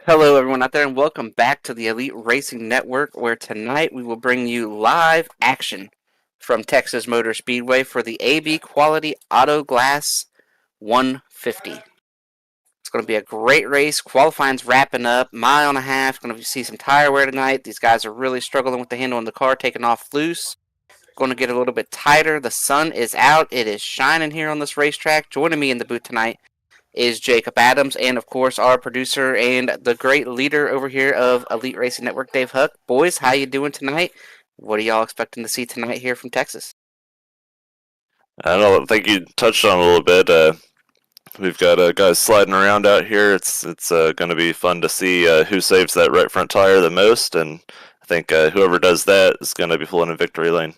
Hello, everyone out there, and welcome back to the Elite Racing Network, where tonight we will bring you live action from Texas Motor Speedway for the AB Quality Auto Glass 150. It's going to be a great race. Qualifying's wrapping up, mile and a half. Going to see some tire wear tonight. These guys are really struggling with the handle on the car, taking off loose. Going to get a little bit tighter. The sun is out. It is shining here on this racetrack. Joining me in the booth tonight is Jacob Adams, and of course our producer and the great leader over here of Elite Racing Network, Dave Huck. Boys, how you doing tonight? What are y'all expecting to see tonight here from Texas? I think you touched on it a little bit. We've got guys sliding around out here. It's going to be fun to see who saves that right front tire the most, and I think whoever does that is going to be pulling in victory lane.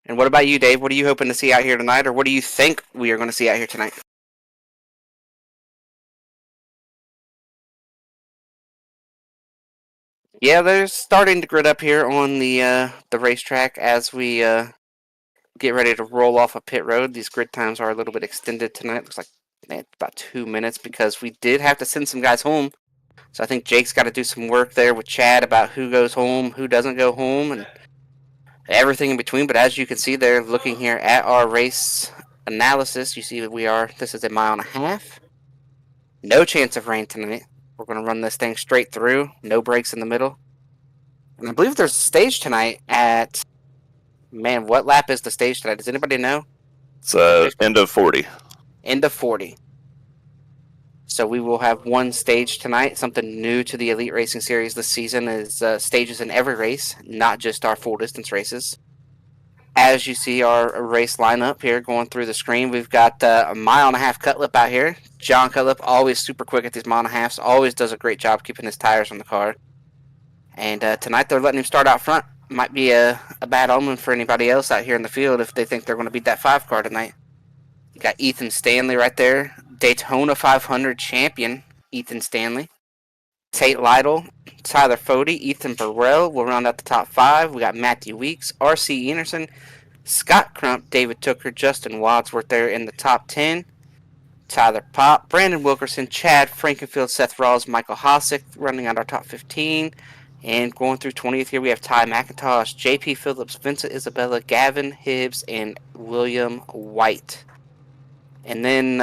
And what about you, Dave? What are you hoping to see out here tonight, or what do you think we are going to see out here tonight? Yeah, they're starting to grid up here on the racetrack as we get ready to roll off a pit road. These grid times are a little bit extended tonight. Looks like about 2 minutes because we did have to send some guys home. So I think Jake's got to do some work there with Chad about who goes home, who doesn't go home, and everything in between. But as you can see there, looking here at our race analysis, you see that this is a mile and a half. No chance of rain tonight. We're going to run this thing straight through. No breaks in the middle. And I believe there's a stage tonight at... Man, what lap is the stage tonight? Does anybody know? It's end of 40. End of 40. So we will have one stage tonight. Something new to the Elite Racing Series this season is stages in every race, not just our full distance races. As you see our race lineup here going through the screen, we've got a mile and a half Cutlip out here. John Cutlip, always super quick at these mile and a halves, always does a great job keeping his tires on the car. And tonight they're letting him start out front. Might be a bad omen for anybody else out here in the field if they think they're going to beat that 5 car tonight. You got Ethan Stanley right there. Daytona 500 champion, Ethan Stanley. Tate Lytle, Tyler Fody, Ethan Burrell will round out the top 5. We got Matthew Weeks, R.C. Anderson, Scott Crump, David Tooker, Justin Wadsworth there in the top 10. Tyler Pop, Brandon Wilkerson, Chad Frankenfield, Seth Rawls, Michael Hosick running out our top 15. And going through 20th here, we have Ty McIntosh, J.P. Phillips, Vincent Isabella, Gavin Hibbs, and William White. And then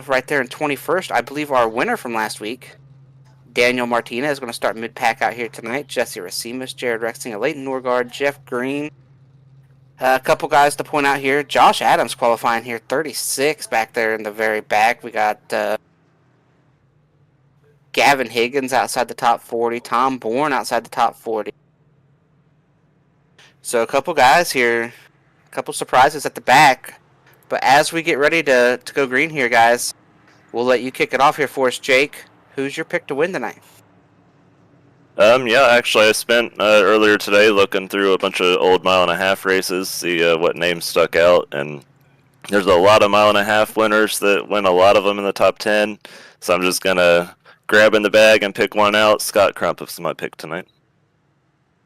right there in 21st, I believe our winner from last week, Daniel Martinez, is going to start mid-pack out here tonight. Jesse Racimus, Jared Rexinger, Leighton Norgard, Jeff Green. A couple guys to point out here. Josh Adams qualifying here, 36 back there in the very back. We got Gavin Higgins outside the top 40. Tom Bourne outside the top 40. So a couple guys here. A couple surprises at the back. But as we get ready to go green here, guys, we'll let you kick it off here for us, Jake. Who's your pick to win tonight? Yeah, actually, I spent earlier today looking through a bunch of old mile and a half races, see what names stuck out, and there's a lot of mile and a half winners that win a lot of them in the top 10. So I'm just gonna grab in the bag and pick one out. Scott Crump is my pick tonight.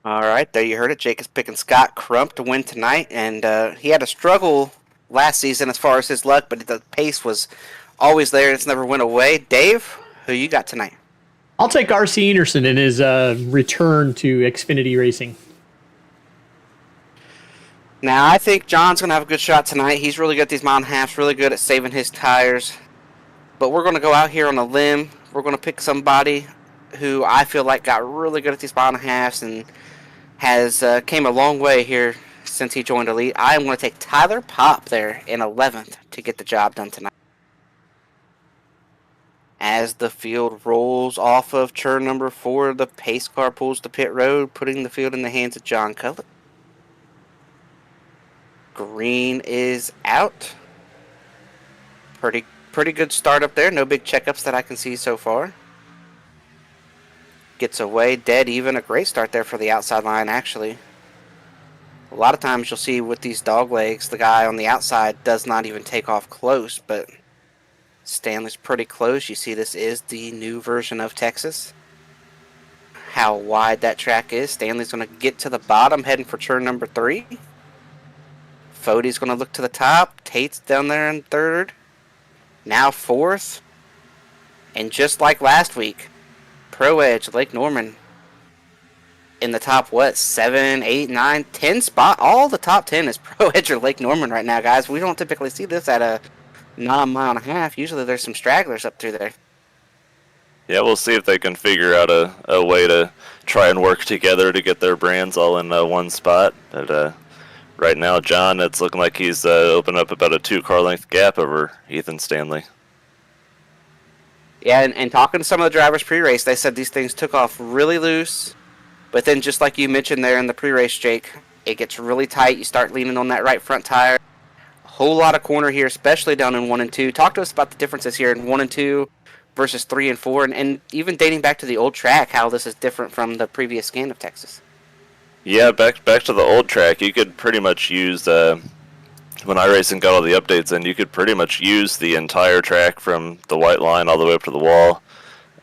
All right, there you heard it. Jake is picking Scott Crump to win tonight, and he had a struggle last season as far as his luck, but the pace was always there and it's never went away. Dave, who you got tonight? I'll take R.C. Anderson in his return to Xfinity Racing. Now, I think John's going to have a good shot tonight. He's really good at these mile and a halves, really good at saving his tires. But we're going to go out here on a limb. We're going to pick somebody who I feel like got really good at these mile and a halves and has came a long way here since he joined Elite. I am going to take Tyler Pop there in 11th to get the job done tonight. As the field rolls off of turn number 4, the pace car pulls to pit road, putting the field in the hands of John Cutlip. Green is out. Pretty good start up there. No big checkups that I can see so far. Gets away dead even. A great start there for the outside line, actually. A lot of times you'll see with these dog legs, the guy on the outside does not even take off close, but Stanley's pretty close. You see this is the new version of Texas. How wide that track is. Stanley's going to get to the bottom, heading for turn number 3. Fody's going to look to the top. Tate's down there in 3rd. now 4th. And just like last week, Pro Edge, Lake Norman, in the top, 7, 8, 9, 10 spot. All the top 10 is Pro Edge or Lake Norman right now, guys. We don't typically see this at a 9.5 miles. Usually there's some stragglers up through there. Yeah, we'll see if they can figure out a way to try and work together to get their brands all in one spot. But right now, John, it's looking like he's opened up about a 2-car length gap over Ethan Stanley. Yeah, and talking to some of the drivers pre-race, they said these things took off really loose. But then just like you mentioned there in the pre-race, Jake, it gets really tight. You start leaning on that right front tire. A whole lot of corner here, especially down in 1 and 2. Talk to us about the differences here in 1 and 2 versus 3 and 4, and even dating back to the old track, how this is different from the previous scan of Texas. Yeah, back to the old track, you could pretty much use, when iRacing got all the updates in, you could pretty much use the entire track from the white line all the way up to the wall.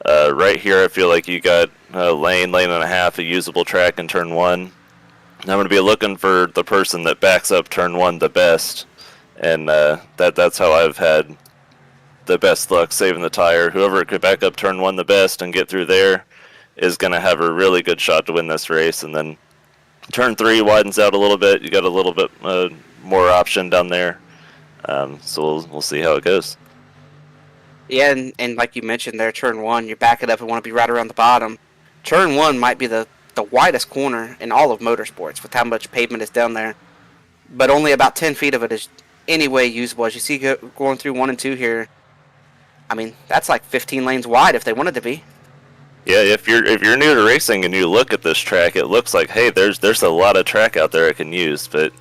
Right here, I feel like you got a lane and a half, a usable track in turn 1. And I'm going to be looking for the person that backs up turn 1 the best, and that's how I've had the best luck saving the tire. Whoever could back up turn 1 the best and get through there is going to have a really good shot to win this race. And then turn 3 widens out a little bit. You got a little bit more option down there. So we'll see how it goes. Yeah, and like you mentioned there, turn 1, you back it up and want to be right around the bottom. Turn 1 might be the widest corner in all of motorsports with how much pavement is down there. But only about 10 feet of it is any way usable. As you see going through 1 and 2 here, I mean, that's like 15 lanes wide if they wanted to be. Yeah, if you're new to racing and you look at this track, it looks like, hey, there's a lot of track out there I can use. But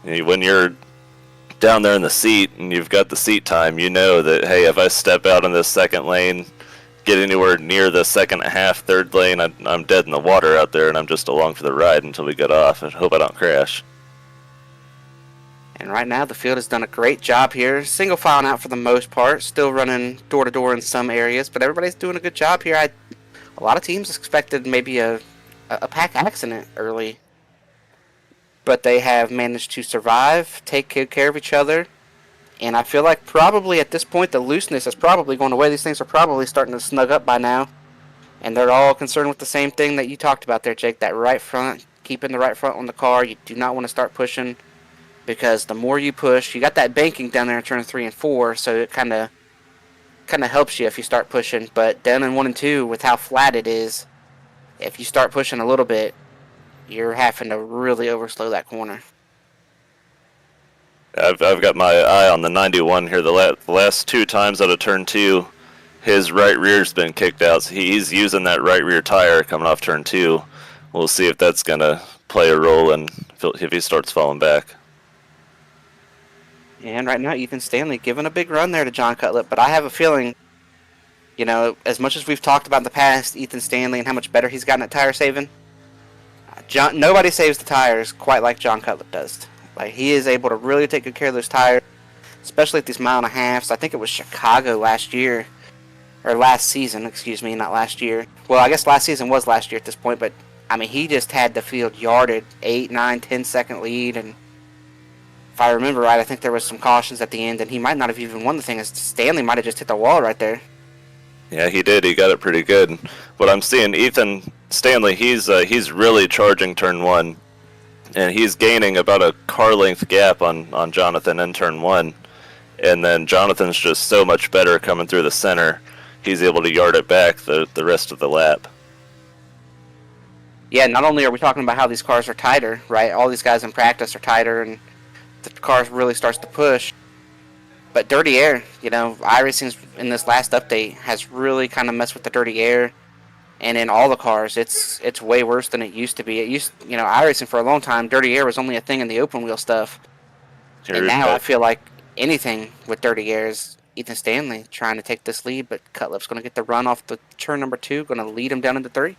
when you're down there in the seat and you've got the seat time, you know that, hey, if I step out in this second lane, get anywhere near the second half, third lane, I'm dead in the water out there, and I'm just along for the ride until we get off. I hope I don't crash. And right now, the field has done a great job here. Single filing out for the most part. Still running door-to-door in some areas, but everybody's doing a good job here. A lot of teams expected maybe a pack accident early, but they have managed to survive, take good care of each other, and I feel like probably at this point the looseness is probably going away. These things are probably starting to snug up by now, and they're all concerned with the same thing that you talked about there, Jake, that right front, keeping the right front on the car. You do not want to start pushing, because the more you push, you got that banking down there in turn 3 and 4, so it kind of helps you if you start pushing. But down in 1 and 2, with how flat it is, if you start pushing a little bit, you're having to really overslow that corner. I've got my eye on the 91 here. The last 2 times out of turn 2, his right rear's been kicked out. So he's using that right rear tire coming off turn 2. We'll see if that's going to play a role in if he starts falling back. And right now, Ethan Stanley giving a big run there to John Cutlip. But I have a feeling, as much as we've talked about in the past, Ethan Stanley and how much better he's gotten at tire saving, nobody saves the tires quite like John Cutlip does. Like, he is able to really take good care of those tires, especially at these 1.5 miles. I think it was Chicago last year, or last season, excuse me, not last year. Well, I guess last season was last year at this point, but, I mean, he just had the field yarded, 8, 9, 10-second lead, and if I remember right, I think there was some cautions at the end, and he might not have even won the thing, as Stanley might have just hit the wall right there. Yeah, he did. He got it pretty good. What I'm seeing, Ethan Stanley, he's really charging turn 1, and he's gaining about a car length gap on Jonathan in turn 1, and then Jonathan's just so much better coming through the center. He's able to yard it back the rest of the lap. Yeah, not only are we talking about how these cars are tighter, right? All these guys in practice are tighter, and the car really starts to push. But dirty air, iRacing's in this last update has really kind of messed with the dirty air, and in all the cars, it's way worse than it used to be. It used, iRacing for a long time, dirty air was only a thing in the open wheel stuff, and now I feel like anything with dirty air is Ethan Stanley trying to take this lead, but Cutlip's going to get the run off the turn number 2, going to lead him down into 3.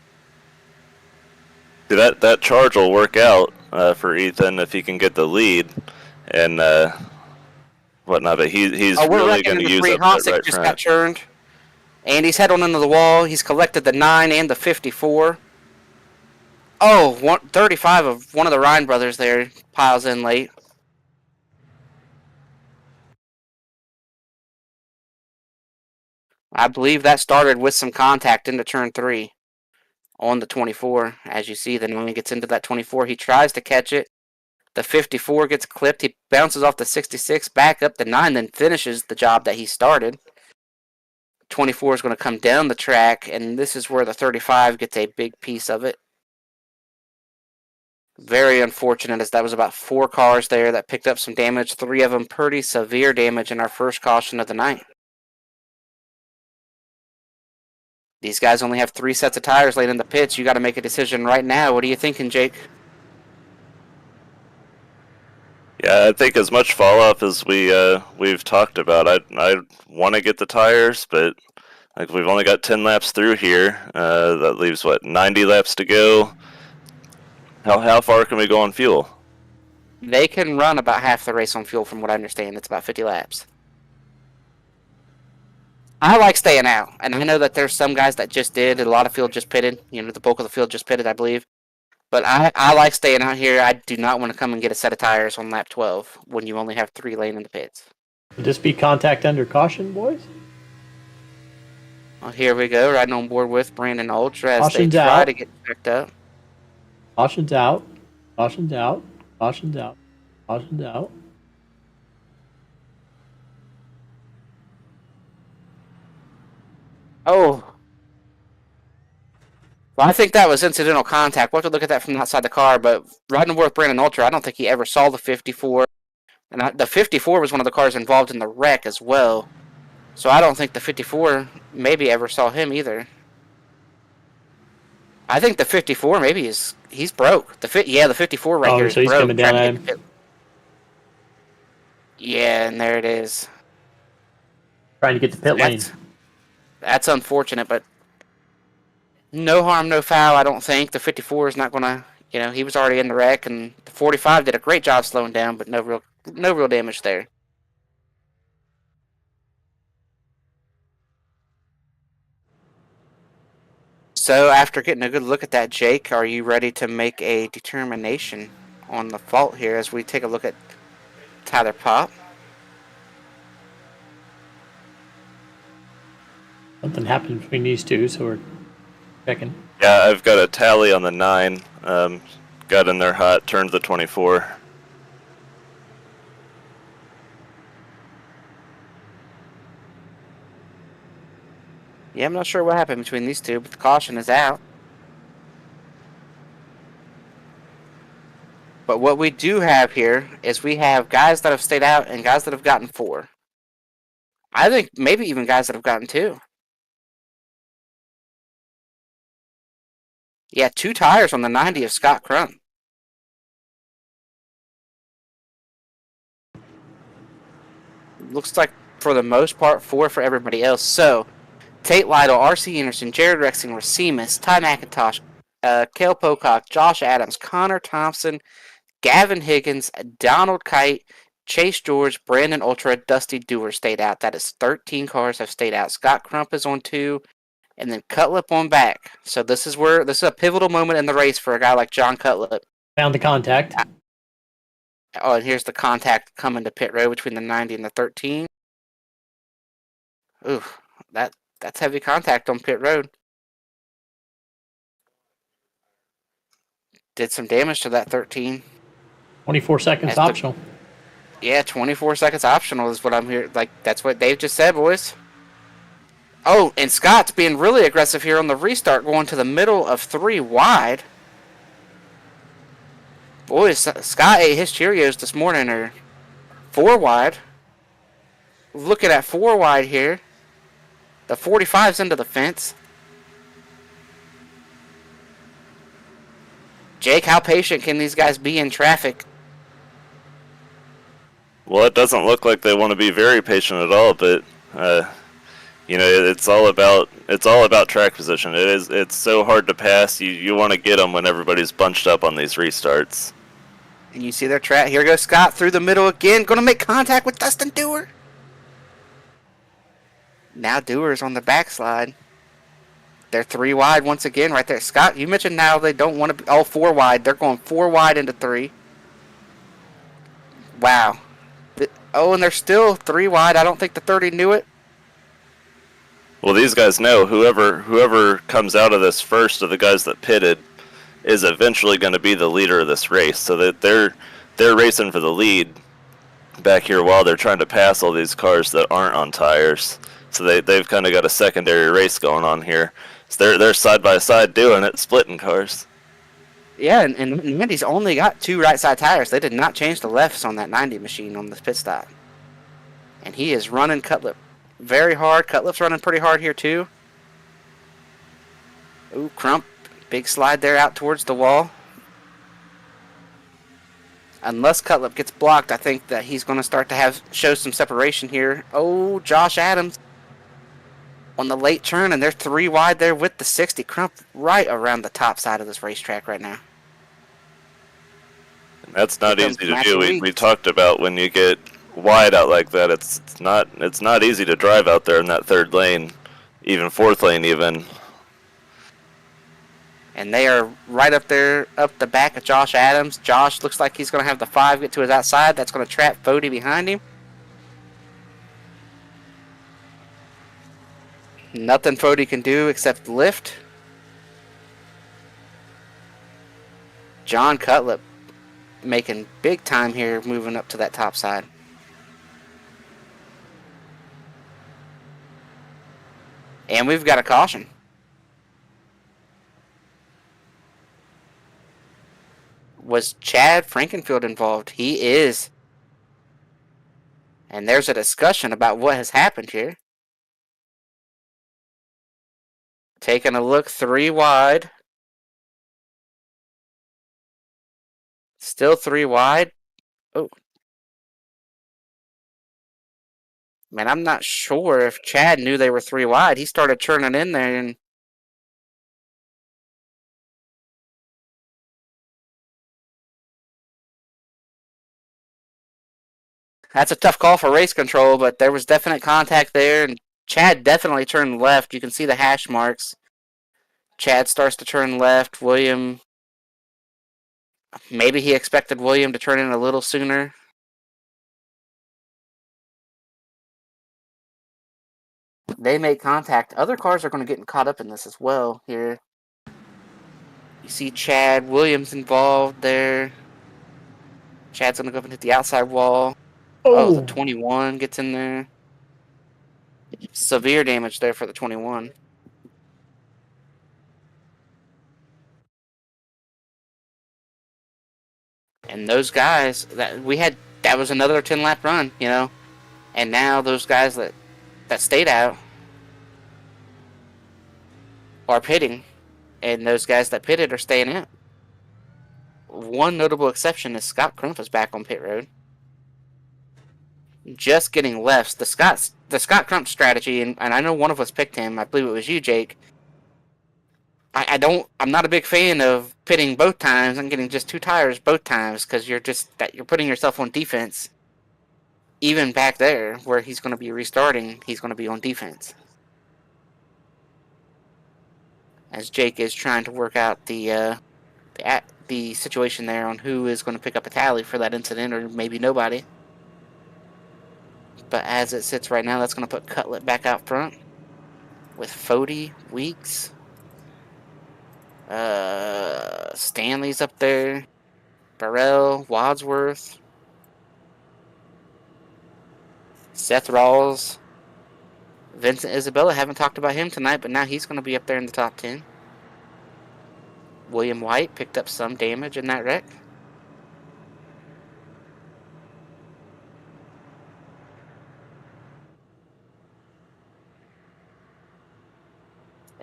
See, that charge will work out for Ethan if he can get the lead and whatnot, but he's really going to use up that right just front. Got churned, and he's head on into the wall. He's collected the 9 and the 54. 35 of one of the Ryan brothers there piles in late. I believe that started with some contact into turn 3 on the 24. As you see, then when he gets into that 24, he tries to catch it. The 54 gets clipped. He bounces off the 66, back up the 9, then finishes the job that he started. 24 is going to come down the track, and this is where the 35 gets a big piece of it. Very unfortunate, as that was about 4 cars there that picked up some damage. 3 of them pretty severe damage in our first caution of the night. These guys only have 3 sets of tires laid in the pits. You got to make a decision right now. What are you thinking, Jake? Yeah, I think as much fall off as we've talked about. I want to get the tires, but like we've only got 10 laps through here. That leaves what, 90 laps to go. How far can we go on fuel? They can run about half the race on fuel, from what I understand. It's about 50 laps. I like staying out, and I know that there's some guys that just did. A lot of field just pitted. You know, the bulk of the field just pitted, I believe. But I like staying out here. I do not want to come and get a set of tires on lap 12 when you only have 3 laying in the pits. Would this be contact under caution, boys? Well, here we go, riding on board with Brandon Ultra as Caution's they try out. to get backed up. Caution's out. Caution's out. Caution's out. Caution's out. Oh. Well, I think that was incidental contact. We'll have to look at that from outside the car, but riding on board with Brandon Ultra, I don't think he ever saw the 54. And the 54 was one of the cars involved in the wreck as well. So I don't think the 54 maybe ever saw him either. I think the 54 maybe he's broke. The 54 right here is so he's broke. coming down at him. Yeah, and there it is. Trying to get the pit lane. That's unfortunate, but no harm, no foul, I don't think. The 54 is not going to, he was already in the wreck, and the 45 did a great job slowing down, but no real damage there. So after getting a good look at that, Jake, are you ready to make a determination on the fault here as we take a look at Tyler Pop? Something happened between these two, so we're checking. Yeah, I've got a tally on the 9. Got in there hot, turned the 24. Yeah, I'm not sure what happened between these two, but the caution is out. But what we do have here is we have guys that have stayed out and guys that have gotten 4. I think maybe even guys that have gotten 2. Yeah, 2 tires on the 90 of Scott Crump. Looks like for the most part 4 for everybody else. So Tate Lytle, R.C. Anderson, Jared Rexing, Racimus, Ty McIntosh, Cale Pocock, Josh Adams, Connor Thompson, Gavin Higgins, Donald Kite, Chase George, Brandon Ultra, Dusty Dewar stayed out. That is 13 cars have stayed out. Scott Crump is on 2, and then Cutlip on back. So this is a pivotal moment in the race for a guy like John Cutlip. Found the contact. Oh, and here's the contact coming to pit road between the 90 and the 13. Ooh, that's heavy contact on pit road. Did some damage to that 13. 24 seconds optional. Yeah, 24 seconds optional is what I'm here. Like, that's what Dave just said, boys. Oh, and Scott's being really aggressive here on the restart, going to the middle of 3 wide. Boys, Scott ate his Cheerios this morning, or 4 wide. Looking at 4 wide here. The 45's into the fence. Jake, how patient can these guys be in traffic? Well, it doesn't look like they want to be very patient at all, but it's all about track position. It's so hard to pass. You want to get them when everybody's bunched up on these restarts. And you see their track. Here goes Scott through the middle again, going to make contact with Dustin Dewar. Now Dewar's on the backslide. They're 3 wide once again right there. Scott, you mentioned now they don't want to be all 4 wide. They're going 4 wide into 3. Wow. Oh, and they're still 3 wide. I don't think the 30 knew it. Well, these guys know whoever comes out of this first of the guys that pitted is eventually going to be the leader of this race. So that they're racing for the lead back here while they're trying to pass all these cars that aren't on tires. So they've kind of got a secondary race going on here. So they're side by side doing it, splitting cars. Yeah, and Andy's only got 2 right side tires. They did not change the lefts on that 90 machine on the pit stop. And he is running Cutlip very hard. Cutlip's running pretty hard here too. Ooh, Crump. Big slide there out towards the wall. Unless Cutlip gets blocked, I think that he's going to start to show some separation here. Oh, Josh Adams on the late turn, and they're 3 wide there with the 60. Crump right around the top side of this racetrack right now. And that's not easy to do. We talked about when you get wide out like that, it's not easy to drive out there in that 3rd lane, even 4th lane even. And they are right up there, up the back of Josh Adams. Josh looks like he's going to have the 5 get to his outside. That's going to trap Fody behind him. Nothing Fody can do except lift. John Cutlip making big time here, moving up to that top side. And we've got a caution. Was Chad Frankenfield involved? He is. And there's a discussion about what has happened here. Taking a look, 3 wide. Still 3 wide. Oh. Man, I'm not sure if Chad knew they were 3 wide. He started turning in there and that's a tough call for race control, but there was definite contact there, and Chad definitely turned left. You can see the hash marks. Chad starts to turn left. William, maybe he expected William to turn in a little sooner. They make contact. Other cars are going to get caught up in this as well here. You see Chad Williams involved there. Chad's going to go up and hit the outside wall. Oh, the 21 gets in there. Severe damage there for the 21. And those guys that was another 10-lap run, you know. And now those guys that stayed out are pitting, and those guys that pitted are staying out. One notable exception is Scott Crump is back on pit road. Just getting lefts. The Scott Crump strategy, and I know one of us picked him. I believe it was you, Jake. I'm not a big fan of pitting both times and getting just 2 tires both times because you're putting yourself on defense. Even back there where he's going to be restarting, he's going to be on defense. As Jake is trying to work out the situation there on who is going to pick up a tally for that incident, or maybe nobody. But as it sits right now, that's going to put Cutlip back out front with Fody, Weeks. Stanley's up there. Burrell, Wadsworth. Seth Rawls. Vincent Isabella, haven't talked about him tonight, but now he's going to be up there in the top 10. William White picked up some damage in that wreck.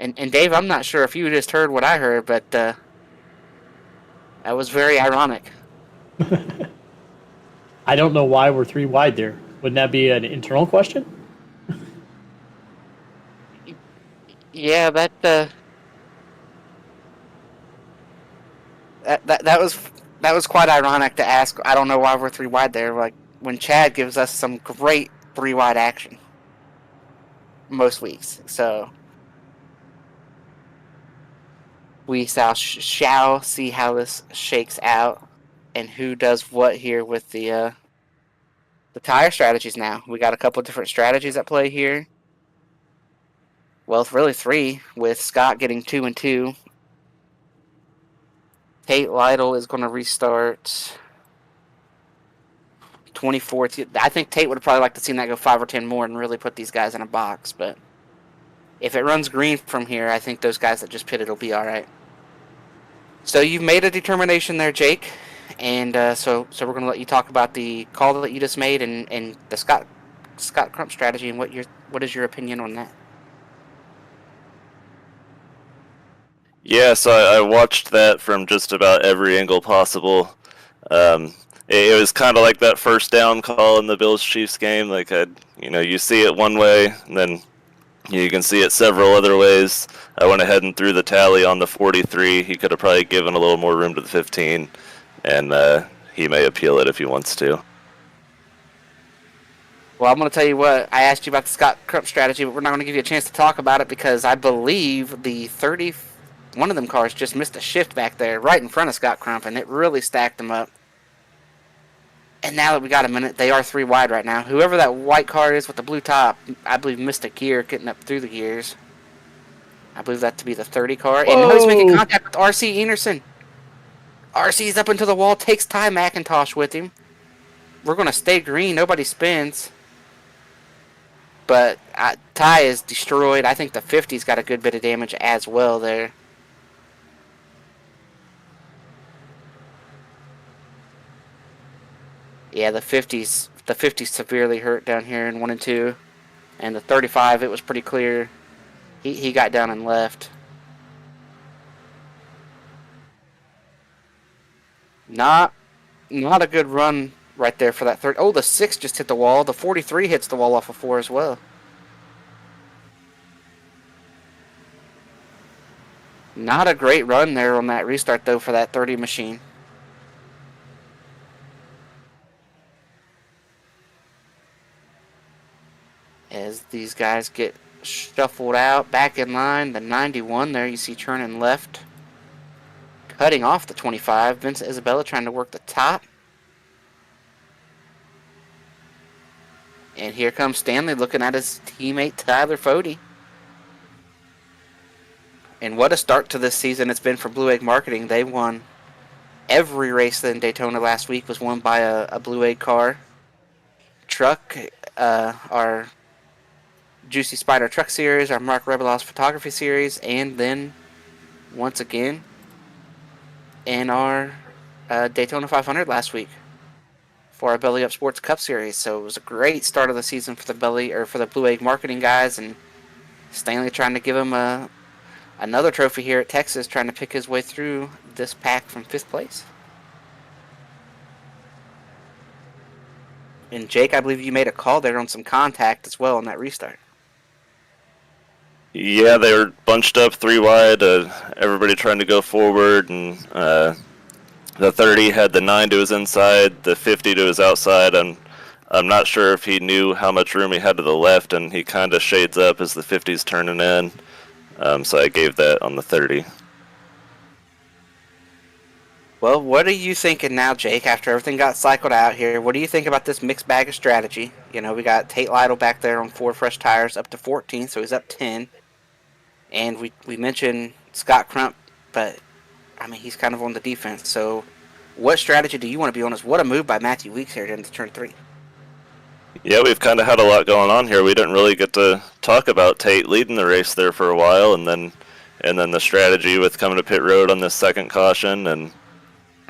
And Dave, I'm not sure if you just heard what I heard, but that was very ironic. I don't know why we're 3 wide there. Wouldn't that be an internal question? Yeah, that was quite ironic to ask. I don't know why we're 3 wide there. Like when Chad gives us some great 3 wide action most weeks, so we shall see how this shakes out and who does what here with the tire strategies. Now we got a couple different strategies at play here. Well, really 3, with Scott getting 2 and 2. Tate Lytle is going to restart 24th. I think Tate would have probably liked to see that go 5 or 10 more and really put these guys in a box. But if it runs green from here, I think those guys that just pitted will be all right. So you've made a determination there, Jake. And so we're going to let you talk about the call that you just made and the Scott Crump strategy and what is your opinion on that? Yeah, so I watched that from just about every angle possible. It was kind of like that first down call in the Bills-Chiefs game. Like, you see it one way, and then you can see it several other ways. I went ahead and threw the tally on the 43. He could have probably given a little more room to the 15, and he may appeal it if he wants to. Well, I'm going to tell you what. I asked you about the Scott Crump strategy, but we're not going to give you a chance to talk about it because I believe the 30, one of them cars just missed a shift back there right in front of Scott Crump, and it really stacked them up. And now that we got a minute, they are 3 wide right now. Whoever that white car is with the blue top, I believe missed a gear getting up through the gears. I believe that to be the 30 car. Whoa. And now he's making contact with R.C. Enerson. R.C.'s up into the wall, takes Ty McIntosh with him. We're going to stay green. Nobody spins. But Ty is destroyed. I think the 50's got a good bit of damage as well there. Yeah, the 50's severely hurt down here in 1 and 2. And the 35, it was pretty clear. He got down and left. Not a good run right there for that 30. Oh, the 6 just hit the wall. The 43 hits the wall off of 4 as well. Not a great run there on that restart, though, for that 30 machine. As these guys get shuffled out, back in line, the 91 there you see turning left. Cutting off the 25, Vincent Isabella trying to work the top. And here comes Stanley looking at his teammate Tyler Fody. And what a start to this season it's been for Blue Egg Marketing. They won every race in Daytona last week was won by a Blue Egg car. Truck, our Juicy Spider Truck Series, our Mark Rebilas Photography Series, and then, once again, in our Daytona 500 last week for our Belly Up Sports Cup Series. So it was a great start of the season for the Blue Egg Marketing guys, and Stanley trying to give him another trophy here at Texas, trying to pick his way through this pack from 5th place. And Jake, I believe you made a call there on some contact as well on that restart. Yeah, they were bunched up 3 wide, everybody trying to go forward, and the 30 had the 9 to his inside, the 50 to his outside, and I'm not sure if he knew how much room he had to the left, and he kind of shades up as the 50's turning in, so I gave that on the 30. Well, what are you thinking now, Jake, after everything got cycled out here? What do you think about this mixed bag of strategy? You know, we got Tate Lytle back there on 4 fresh tires, up to 14, so he's up 10. And we mentioned Scott Crump, but, I mean, he's kind of on the defense. So what strategy do you want to be on? What a move by Matthew Weeks here into turn 3. Yeah, we've kind of had a lot going on here. We didn't really get to talk about Tate leading the race there for a while, and then the strategy with coming to pit road on this second caution, and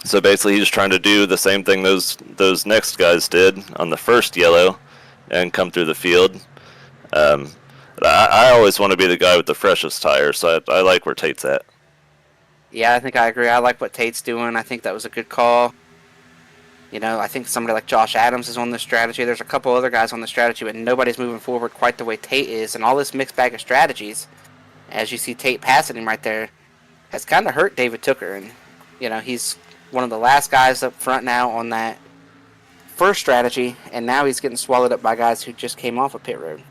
so basically he's trying to do the same thing those next guys did on the first yellow and come through the field. I always want to be the guy with the freshest tire, so I like where Tate's at. Yeah, I think I agree. I like what Tate's doing. I think that was a good call. You know, I think somebody like Josh Adams is on this strategy. There's a couple other guys on the strategy, but nobody's moving forward quite the way Tate is. And all this mixed bag of strategies, as you see Tate passing him right there, has kind of hurt David Tooker. And, you know, he's one of the last guys up front now on that first strategy, and now he's getting swallowed up by guys who just came off of pit road.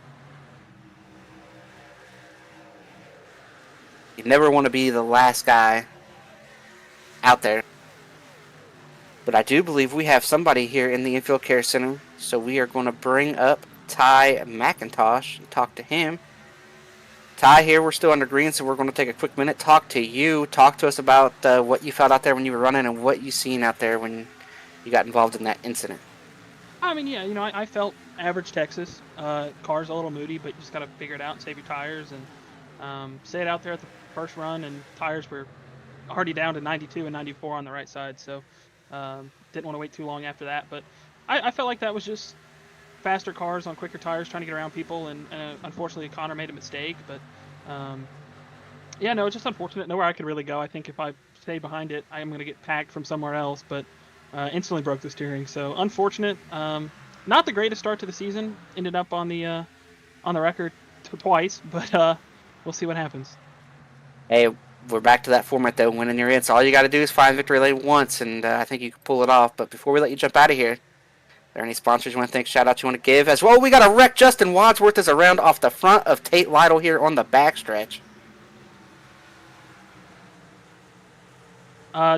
You never want to be the last guy out there. But I do believe we have somebody here in the Infield Care Center, so we are going to bring up Ty McIntosh and talk to him. Ty here. We're still under green, so we're going to take a quick minute. Talk to us about what you felt out there when you were running and what you seen out there when you got involved in that incident. I mean, yeah, I felt average Texas. Car's a little moody, but you just got to figure it out and save your tires. And stayed out there at the first run, and tires were already down to 92 and 94 on the right side, so didn't want to wait too long after that. But I felt like that was just faster cars on quicker tires trying to get around people, and unfortunately Connor made a mistake. But yeah, no, it's just unfortunate. Nowhere I could really go. I think if I stay behind it, I am going to get packed from somewhere else. But instantly broke the steering, so unfortunate. Not the greatest start to the season. Ended up on the record twice, but we'll see what happens. Hey, we're back to that format though. Winning your in, so all you got to do is find victory lane once, and I think you can pull it off. But before we let you jump out of here, are there any sponsors you want to thank, shout out you want to give as well? We got a wreck. Justin Wadsworth is around off the front of Tate Lytle here on the backstretch.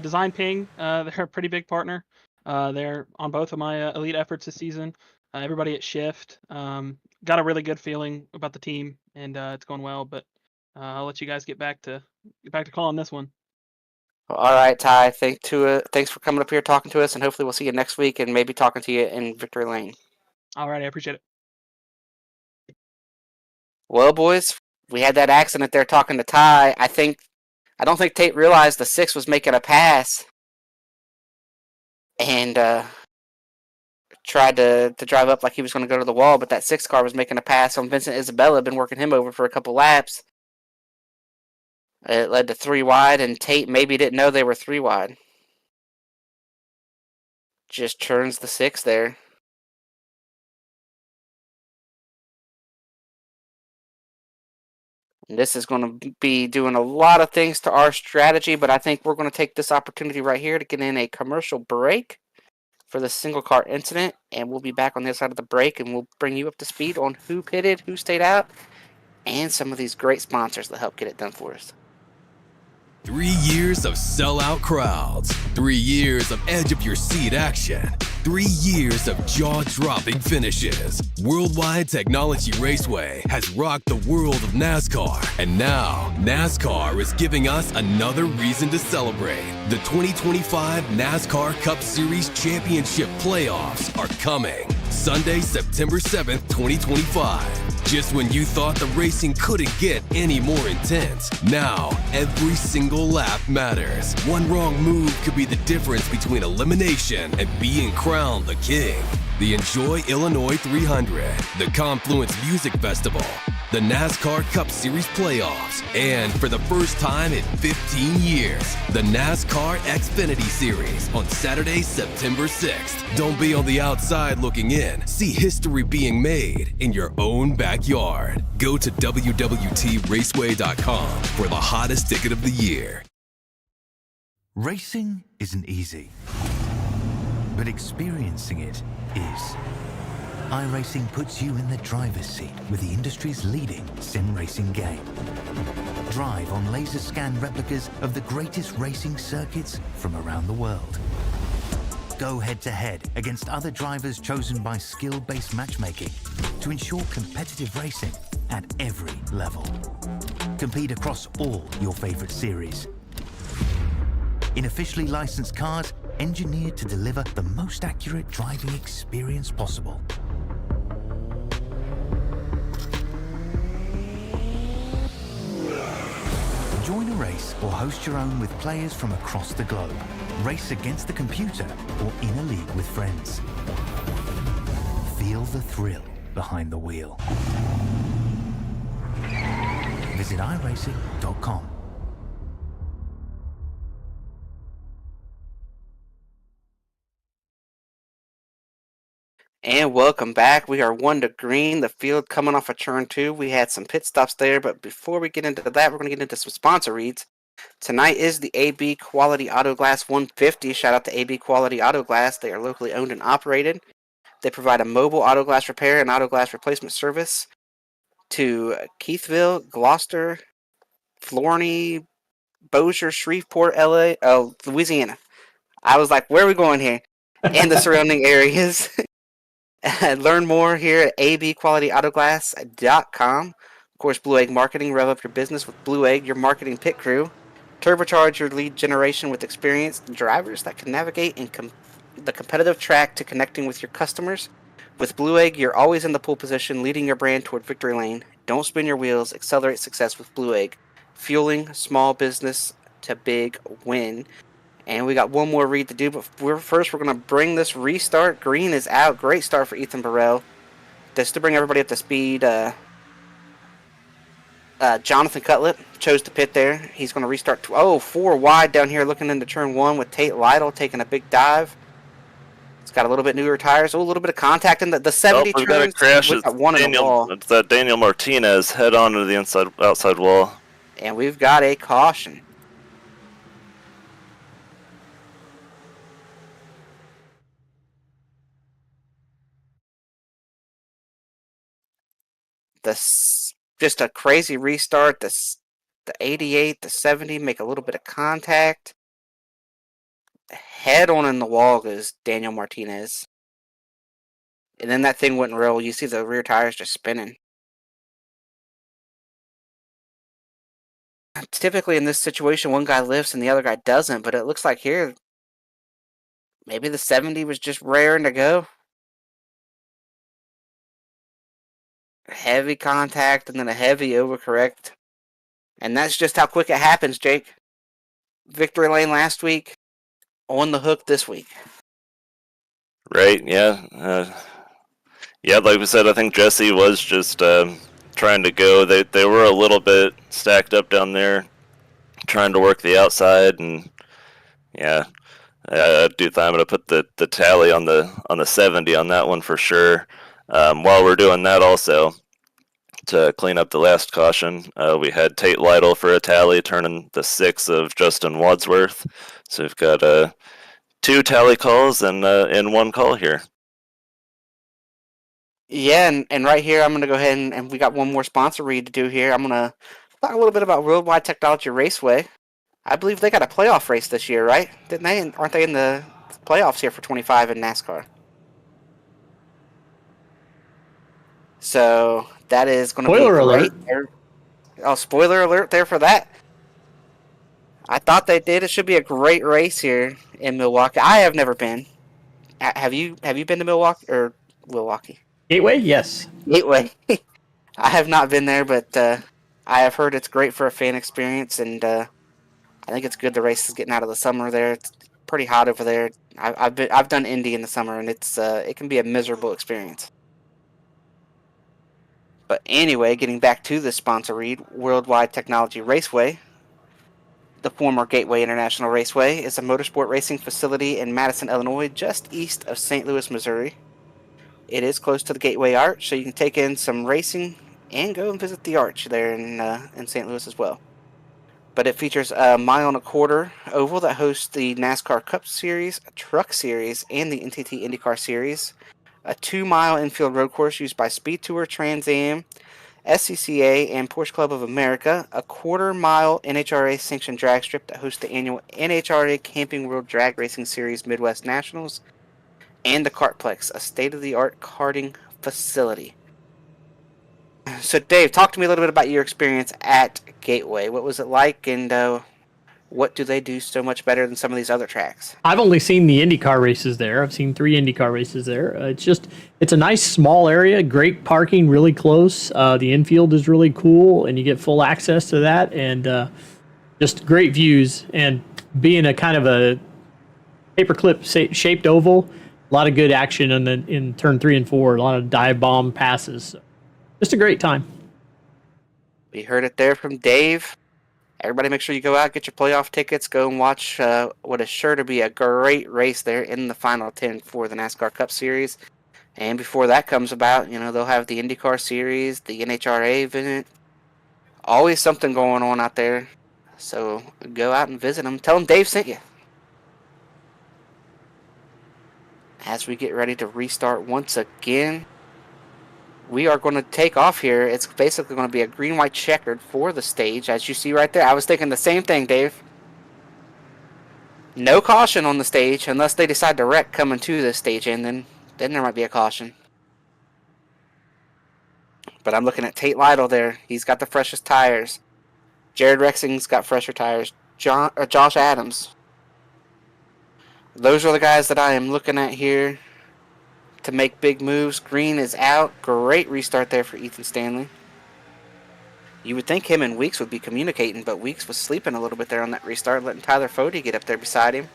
Design Ping, they're a pretty big partner. They're on both of my elite efforts this season. Everybody at Shift got a really good feeling about the team, and it's going well. But I'll let you guys get back to calling this one. All right, Ty. Thanks for coming up here talking to us, and hopefully we'll see you next week and maybe talking to you in victory lane. All right, I appreciate it. Well, boys, we had that accident there talking to Ty. I don't think Tate realized the 6 was making a pass and tried to drive up like he was going to go to the wall, but that 6 car was making a pass on Vincent Isabella. Been working him over for a couple laps. It led to 3 wide, and Tate maybe didn't know they were 3 wide. Just turns the 6 there. And this is going to be doing a lot of things to our strategy, but I think we're going to take this opportunity right here to get in a commercial break for the single car incident, and we'll be back on the other side of the break, and we'll bring you up to speed on who pitted, who stayed out, and some of these great sponsors that help get it done for us. 3 years of sellout crowds, 3 years of edge of your seat action, 3 years of jaw-dropping finishes. Worldwide Technology Raceway has rocked the world of NASCAR, and now NASCAR is giving us another reason to celebrate. The 2025 NASCAR Cup Series Championship playoffs are coming Sunday, September 7th, 2025. Just when you thought the racing couldn't get any more intense, now every single lap matters. One wrong move could be the difference between elimination and being crowned the king. The Enjoy Illinois 300, the Confluence Music Festival, the NASCAR Cup Series playoffs, and for the first time in 15 years, the NASCAR Xfinity Series on Saturday, September 6th. Don't be on the outside looking in. See history being made in your own backyard. Go to www.raceway.com for the hottest ticket of the year. Racing isn't easy, but experiencing it is. iRacing puts you in the driver's seat with the industry's leading sim racing game. Drive on laser scan replicas of the greatest racing circuits from around the world. Go head to head against other drivers chosen by skill-based matchmaking to ensure competitive racing at every level. Compete across all your favorite series. In officially licensed cars, engineered to deliver the most accurate driving experience possible. Join a race or host your own with players from across the globe. Race against the computer or in a league with friends. Feel the thrill behind the wheel. Visit iRacing.com. And welcome back. We are 1 to green. The field coming off of turn 2. We had some pit stops there, but before we get into that, we're going to get into some sponsor reads. Tonight is the AB Quality Auto Glass 150. Shout out to AB Quality Auto Glass. They are locally owned and operated. They provide a mobile auto glass repair and auto glass replacement service to Keithville, Gloucester, Florney, Bossier, Shreveport, Louisiana. I was like, where are we going here? And the surrounding areas. Learn more here at abqualityautoglass.com. course, Blue Egg Marketing. Rev up your business with Blue Egg, your marketing pit crew. Turbocharge your lead generation with experienced drivers that can navigate the competitive track to connecting with your customers. With Blue Egg, you're always in the pole position, leading your brand toward victory lane. Don't spin your wheels. Accelerate success with Blue Egg. Fueling small business to big win. And we got one more read to do, but first we're going to bring this restart. Green is out. Great start for Ethan Burrell. Just to bring everybody up to speed, Jonathan Cutlip chose to pit there. He's going to restart. 4 wide down here looking into turn 1 with Tate Lytle taking a big dive. It's got a little bit newer tires. A little bit of contact in the 70 we've got a turns. crash. With that one in the wall. It's that Daniel Martinez head on to the outside wall. And we've got a caution. Just a crazy restart. The 88, the 70 make a little bit of contact. Head on in the wall goes Daniel Martinez. And then that thing wouldn't roll. You see the rear tires just spinning. Typically in this situation, one guy lifts and the other guy doesn't, but it looks like here, maybe the 70 was just raring to go. Heavy contact and then a heavy overcorrect. And that's just how quick it happens, Jake. Victory lane last week, on the hook this week. Right, yeah. Like we said, I think Jesse was just trying to go. They were a little bit stacked up down there, trying to work the outside, and yeah, I'm going to put the tally on the 70 on that one for sure. While we're doing that also, to clean up the last caution, we had Tate Lytle for a tally, turning the 6 of Justin Wadsworth. So we've got 2 tally calls and 1 call here. Yeah, and right here, I'm going to go ahead and we got one more sponsor read to do here. I'm going to talk a little bit about Worldwide Technology Raceway. I believe they got a playoff race this year, right? Didn't they? Aren't they in the playoffs here for 25 in NASCAR? So that is going to be Spoiler great. alert. Oh, spoiler alert there for that. I thought they did. It should be a great race here in Milwaukee. I have never been. Have you been to Milwaukee? Gateway? Yes. Gateway. I have not been there, but I have heard it's great for a fan experience, and I think it's good the race is getting out of the summer there. It's pretty hot over there. I've done Indy in the summer, and it can be a miserable experience. But anyway, getting back to the sponsor read, Worldwide Technology Raceway. The former Gateway International Raceway is a motorsport racing facility in Madison, Illinois, just east of St. Louis, Missouri. It is close to the Gateway Arch, so you can take in some racing and go and visit the Arch there in St. Louis as well. But it features a 1.25 mile oval that hosts the NASCAR Cup Series, Truck Series, and the NTT IndyCar Series. A 2-mile infield road course used by Speed Tour, Trans Am, SCCA, and Porsche Club of America. A 1/4 mile NHRA sanctioned drag strip that hosts the annual NHRA Camping World Drag Racing Series Midwest Nationals. And the Kartplex, a state-of-the-art karting facility. So, Dave, talk to me a little bit about your experience at Gateway. What was it like, and what do they do so much better than some of these other tracks? I've only seen the IndyCar races there. I've seen 3 IndyCar races there. It's a nice small area, great parking, really close. The infield is really cool, and you get full access to that, and just great views. And being a kind of a paperclip shaped oval, a lot of good action in turn 3 and 4. A lot of dive bomb passes. So just a great time. We heard it there from Dave. Everybody make sure you go out, get your playoff tickets, go and watch what is sure to be a great race there in the final 10 for the NASCAR Cup Series. And before that comes about, they'll have the IndyCar Series, the NHRA event. Always something going on out there. So go out and visit them. Tell them Dave sent you. As we get ready to restart once again, we are going to take off here. It's basically going to be a green-white checkered for the stage, as you see right there. I was thinking the same thing, Dave. No caution on the stage unless they decide to wreck coming to this stage, and then there might be a caution. But I'm looking at Tate Lytle there. He's got the freshest tires. Jared Rexing's got fresher tires. Josh Adams. Those are the guys that I am looking at here to make big moves. Green is out. Great restart there for Ethan Stanley. You would think him and Weeks would be communicating, but Weeks was sleeping a little bit there on that restart, letting Tyler Fode get up there beside him.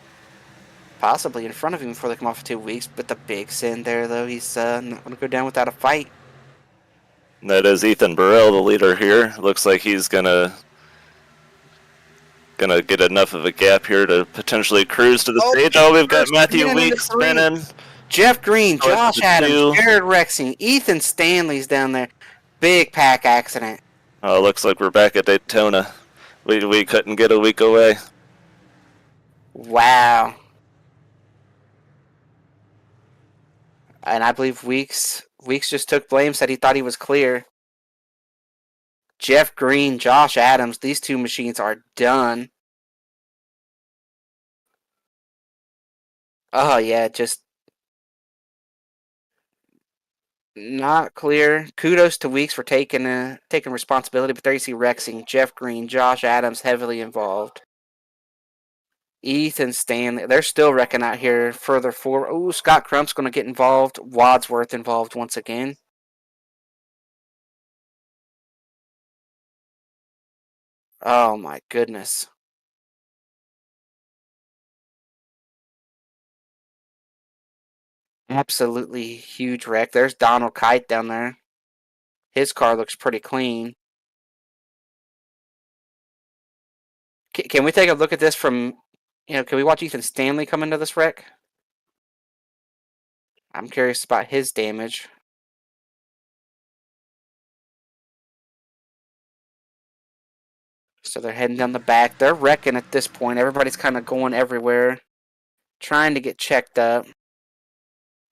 Possibly in front of him before they come off of 2 weeks. But the big sin there, though, he's not going to go down without a fight. That is Ethan Burrell, the leader here. Looks like he's gonna get enough of a gap here to potentially cruise to the stage. Oh, we've got Matthew Weeks spinning. Jeff Green, Josh Adams, Jared Rexing, Ethan Stanley's down there. Big pack accident. Oh, looks like we're back at Daytona. We couldn't get a week away. Wow. And I believe Weeks just took blame, said he thought he was clear. Jeff Green, Josh Adams, these 2 machines are done. Oh, yeah, just not clear. Kudos to Weeks for taking responsibility, but there you see Rexing, Jeff Green, Josh Adams heavily involved. Ethan Stanley, they're still wrecking out here further forward. Oh, Scott Crump's going to get involved. Wadsworth involved once again. Oh my goodness. Absolutely huge wreck. There's Donald Kite down there. His car looks pretty clean. Can we take a look at this from, can we watch Ethan Stanley come into this wreck? I'm curious about his damage. So they're heading down the back. They're wrecking at this point. Everybody's kind of going everywhere, trying to get checked up.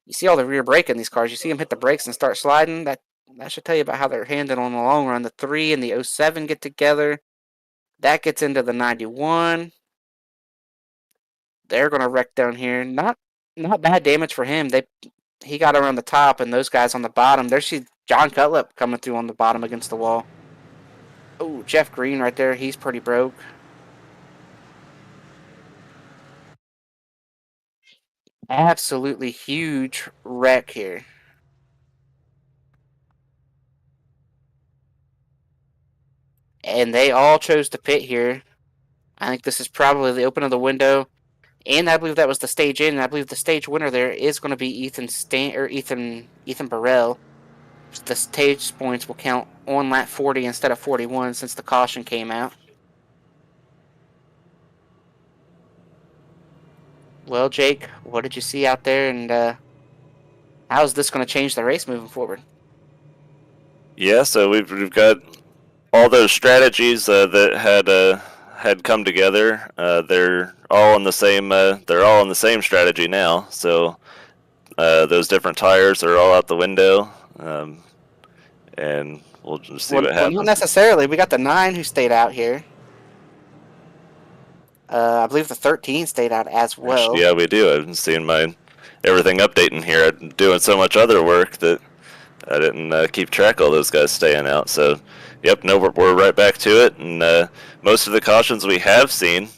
You see all the rear brake in these cars. You see them hit the brakes and start sliding. That should tell you about how they're handling in the long run. The 3 and the 07 get together. That gets into the 91. They're going to wreck down here. Not bad damage for him. He got around the top, and those guys on the bottom. There's John Cutlip coming through on the bottom against the wall. Oh, Jeff Green right there. He's pretty broke. Absolutely huge wreck here. And they all chose to pit here. I think this is probably the open of the window. And I believe that was the stage in. And I believe the stage winner there is going to be Ethan Burrell. The stage points will count on lap 40 instead of 41 since the caution came out. Well, Jake, what did you see out there, and how is this going to change the race moving forward? Yeah, so we've got all those strategies that had come together. They're all in the same. They're all in the same strategy now. So those different tires are all out the window, and we'll just see what happens. Not necessarily. We got the 9 who stayed out here. I believe the 13 stayed out as well. Actually, yeah, we do. I've been seeing everything updating here. I'm doing so much other work that I didn't keep track of all those guys staying out. So, yep, no, we're right back to it. And most of the cautions we have seen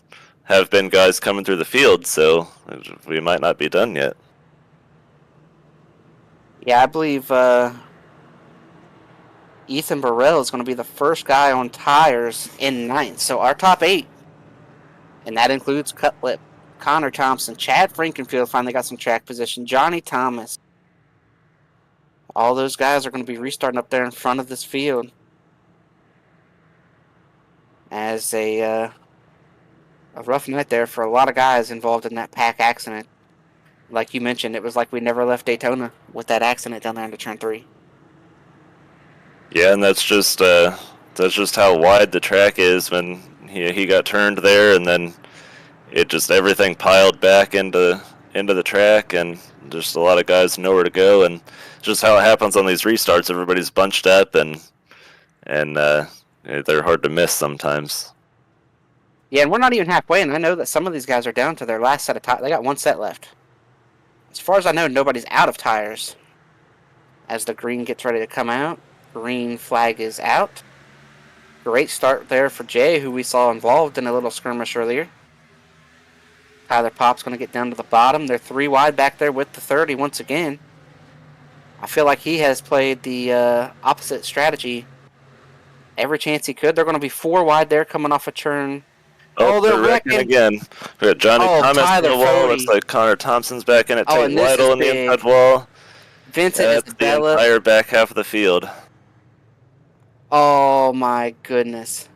have been guys coming through the field, so we might not be done yet. Yeah, I believe Ethan Burrell is going to be the first guy on tires in 9th. So our top 8. And that includes Cutlip, Connor Thompson, Chad Frankenfield finally got some track position, Johnny Thomas. All those guys are going to be restarting up there in front of this field. As a rough night there for a lot of guys involved in that pack accident. Like you mentioned, it was like we never left Daytona with that accident down there into turn 3. Yeah, and that's just how wide the track is when he got turned there, and then it just everything piled back into the track, and just a lot of guys nowhere to go, and just how it happens on these restarts. Everybody's bunched up, and they're hard to miss sometimes. Yeah, and we're not even halfway, and I know that some of these guys are down to their last set of tires. They got 1 set left. As far as I know, nobody's out of tires as the green gets ready to come out. Green flag is out. Great start there for Jay, who we saw involved in a little skirmish earlier. Tyler Pop's going to get down to the bottom. They're 3 wide back there with the 30 once again. I feel like he has played the opposite strategy every chance he could. They're going to be 4 wide there coming off a turn. Oh, they're wrecking again. We got Johnny Thomas Tyler on the wall. Fody. Looks like Connor Thompson's back in it. Oh, Tate and this Lytle is in the big. inside wall. Vincent That's the Isabella. entire back half of the field. Oh my goodness.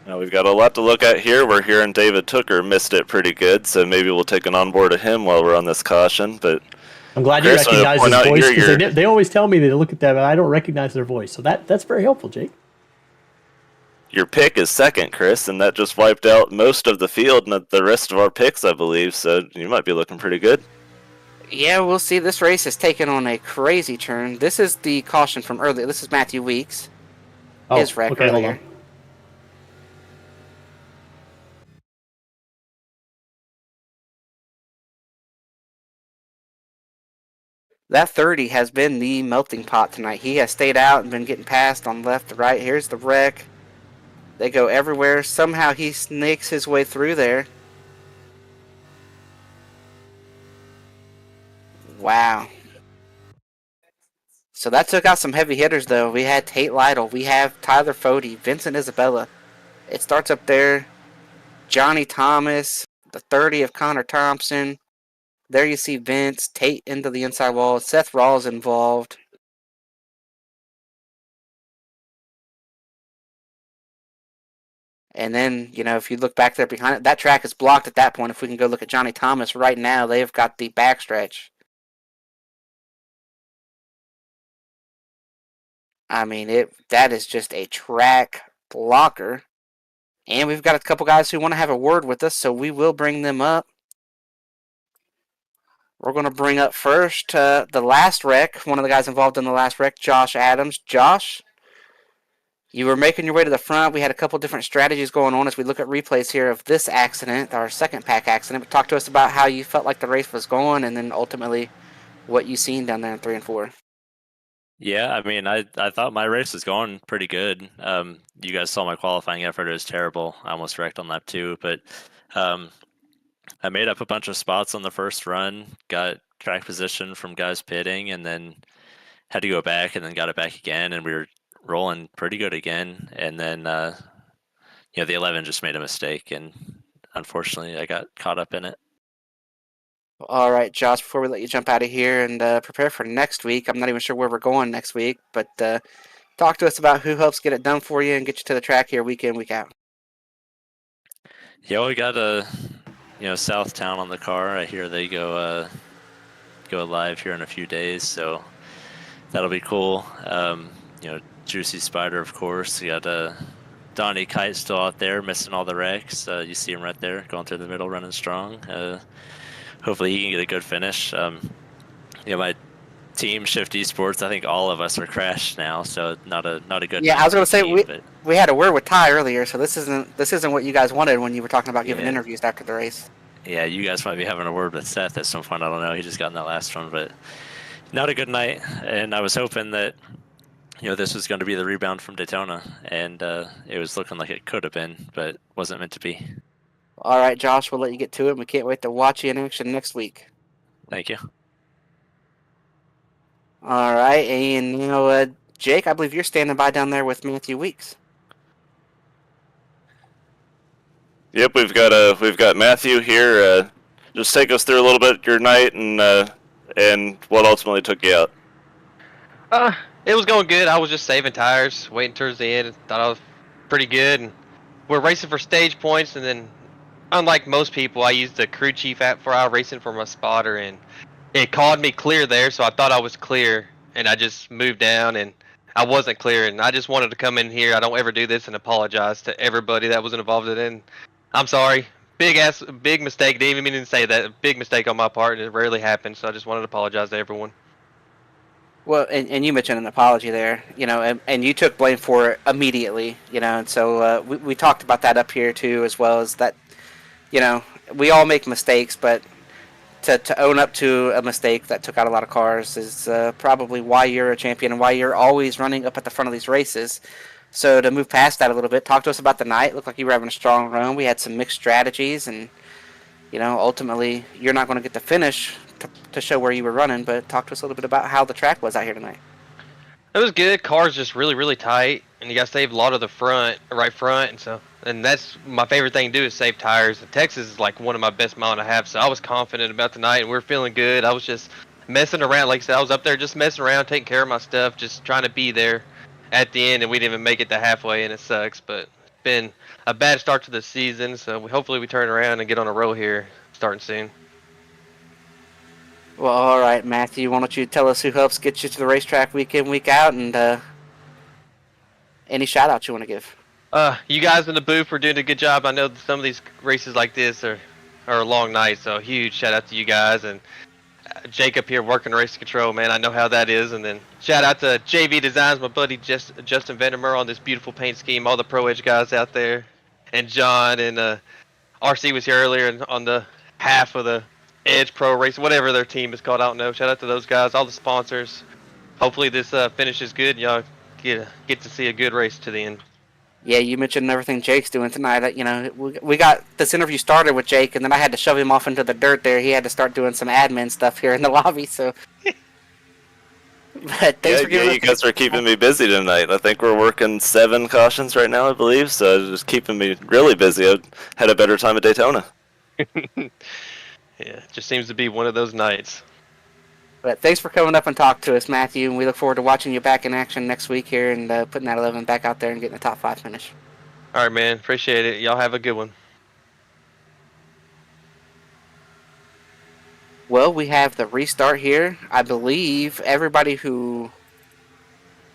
Now we've got a lot to look at here. We're hearing David Tooker missed it pretty good, so maybe we'll take an onboard of him while we're on this caution. But I'm glad you Chris, recognize point his out voice, your- because they always tell me they look at that, but I don't recognize their voice. So that's very helpful, Jake. your pick is second, Chris, and that just wiped out most of the field and the rest of our picks, I believe. So you might be looking pretty good. Yeah, we'll see. This race has taken on a crazy turn. This is the caution from earlier. This is Matthew Weeks. His wreck okay, hold earlier. on. That 30 has been the melting pot tonight. He has stayed out and been getting passed on left to right. Here's the wreck. They go everywhere. Somehow he snakes his way through there. Wow. So that took out some heavy hitters, though. We had Tate Lytle. We have Tyler Fody, Vincent Isabella. It starts up there. Johnny Thomas, the 30 of Connor Thompson. There you see Vince, Tate into the inside wall. Seth Rawls involved. And then, if you look back there behind it, that track is blocked at that point. If we can go look at Johnny Thomas right now, they've got the backstretch. I mean, that is just a track blocker. And we've got a couple guys who want to have a word with us, so we will bring them up. We're going to bring up first the last wreck, one of the guys involved in the last wreck, Josh Adams. Josh, you were making your way to the front. We had a couple different strategies going on as we look at replays here of this accident, our second pack accident. But talk to us about how you felt like the race was going and then ultimately what you seen down there in 3 and 4. Yeah, I mean, I thought my race was going pretty good. You guys saw my qualifying effort. It was terrible. I almost wrecked on lap 2, but I made up a bunch of spots on the first run, got track position from guys pitting, and then had to go back and then got it back again, and we were rolling pretty good again. And then, the 11 just made a mistake, and unfortunately I got caught up in it. All right, Josh, before we let you jump out of here and prepare for next week, I'm not even sure where we're going next week, but talk to us about who helps get it done for you and get you to the track here week in, week out. Yeah, we got Southtown on the car. I hear they go live here in a few days, so that'll be cool. Juicy Spider, of course. You got Donnie Kite still out there, missing all the wrecks. You see him right there, going through the middle, running strong. Hopefully he can get a good finish. My team, Shift Esports, I think all of us are crashed now, so not a good. Yeah, I was going to say team, we had a word with Ty earlier, so this isn't what you guys wanted when you were talking about giving interviews after the race. Yeah, you guys might be having a word with Seth at some point. I don't know. He just got in that last one, but not a good night. And I was hoping that this was going to be the rebound from Daytona, and it was looking like it could have been, but wasn't meant to be. All right, Josh, we'll let you get to it. We can't wait to watch you in action next week. Thank you. All right, and Jake, I believe you're standing by down there with Matthew Weeks. Yep, we've got Matthew here. Just take us through a little bit your night and what ultimately took you out. It was going good. I was just saving tires, waiting towards the end. Thought I was pretty good. And we're racing for stage points, and then, unlike most people, I used the crew chief app for our racing for my spotter, and it called me clear there, so I thought I was clear, and I just moved down, and I wasn't clear, and I just wanted to come in here. I don't ever do this, and apologize to everybody that was involved in it. I'm sorry. Big mistake. Didn't even mean to say that. Big mistake on my part. It rarely happens, so I just wanted to apologize to everyone. Well, and you mentioned an apology there, and you took blame for it immediately, and so we talked about that up here too, as well as that, we all make mistakes, but to own up to a mistake that took out a lot of cars is probably why you're a champion and why you're always running up at the front of these races. So to move past that a little bit, talk to us about the night. Looked like you were having a strong run. We had some mixed strategies, and ultimately you're not going to get the finish to show where you were running. But talk to us a little bit about how the track was out here tonight. It was good. Cars just really, really tight, and you got to save a lot of the right front, and that's my favorite thing to do is save tires. And Texas is like one of my best mile and a half, so I was confident about the night, and we were feeling good. I was just messing around, like I said, I was up there just messing around, taking care of my stuff, just trying to be there at the end, and we didn't even make it to halfway, and it sucks. But it's been a bad start to the season, so hopefully we turn around and get on a roll here starting soon. Well, all right, Matthew, why don't you tell us who helps get you to the racetrack week in, week out, and any shout-outs you want to give? You guys in the booth are doing a good job. I know some of these races like this are a long night, so huge shout-out to you guys, and Jacob here working race control, man. I know how that is. And then shout-out to JV Designs, my buddy Justin Vandermeer on this beautiful paint scheme, all the Pro Edge guys out there, and John, and RC was here earlier and on the half of the Edge Pro Race, whatever their team is called, I don't know. Shout out to those guys, all the sponsors. Hopefully this finishes good. Y'all get to see a good race to the end. Yeah, you mentioned everything Jake's doing tonight. We got this interview started with Jake, and then I had to shove him off into the dirt there. He had to start doing some admin stuff here in the lobby. So, but thanks for giving us. You guys are keeping me busy tonight. I think we're working 7 cautions right now, I believe. So it's just keeping me really busy. I had a better time at Daytona. Yeah, it just seems to be one of those nights. But thanks for coming up and talking to us, Matthew, and we look forward to watching you back in action next week here and putting that 11 back out there and getting a top 5 finish. All right, man. Appreciate it. Y'all have a good one. Well, we have the restart here. I believe everybody who...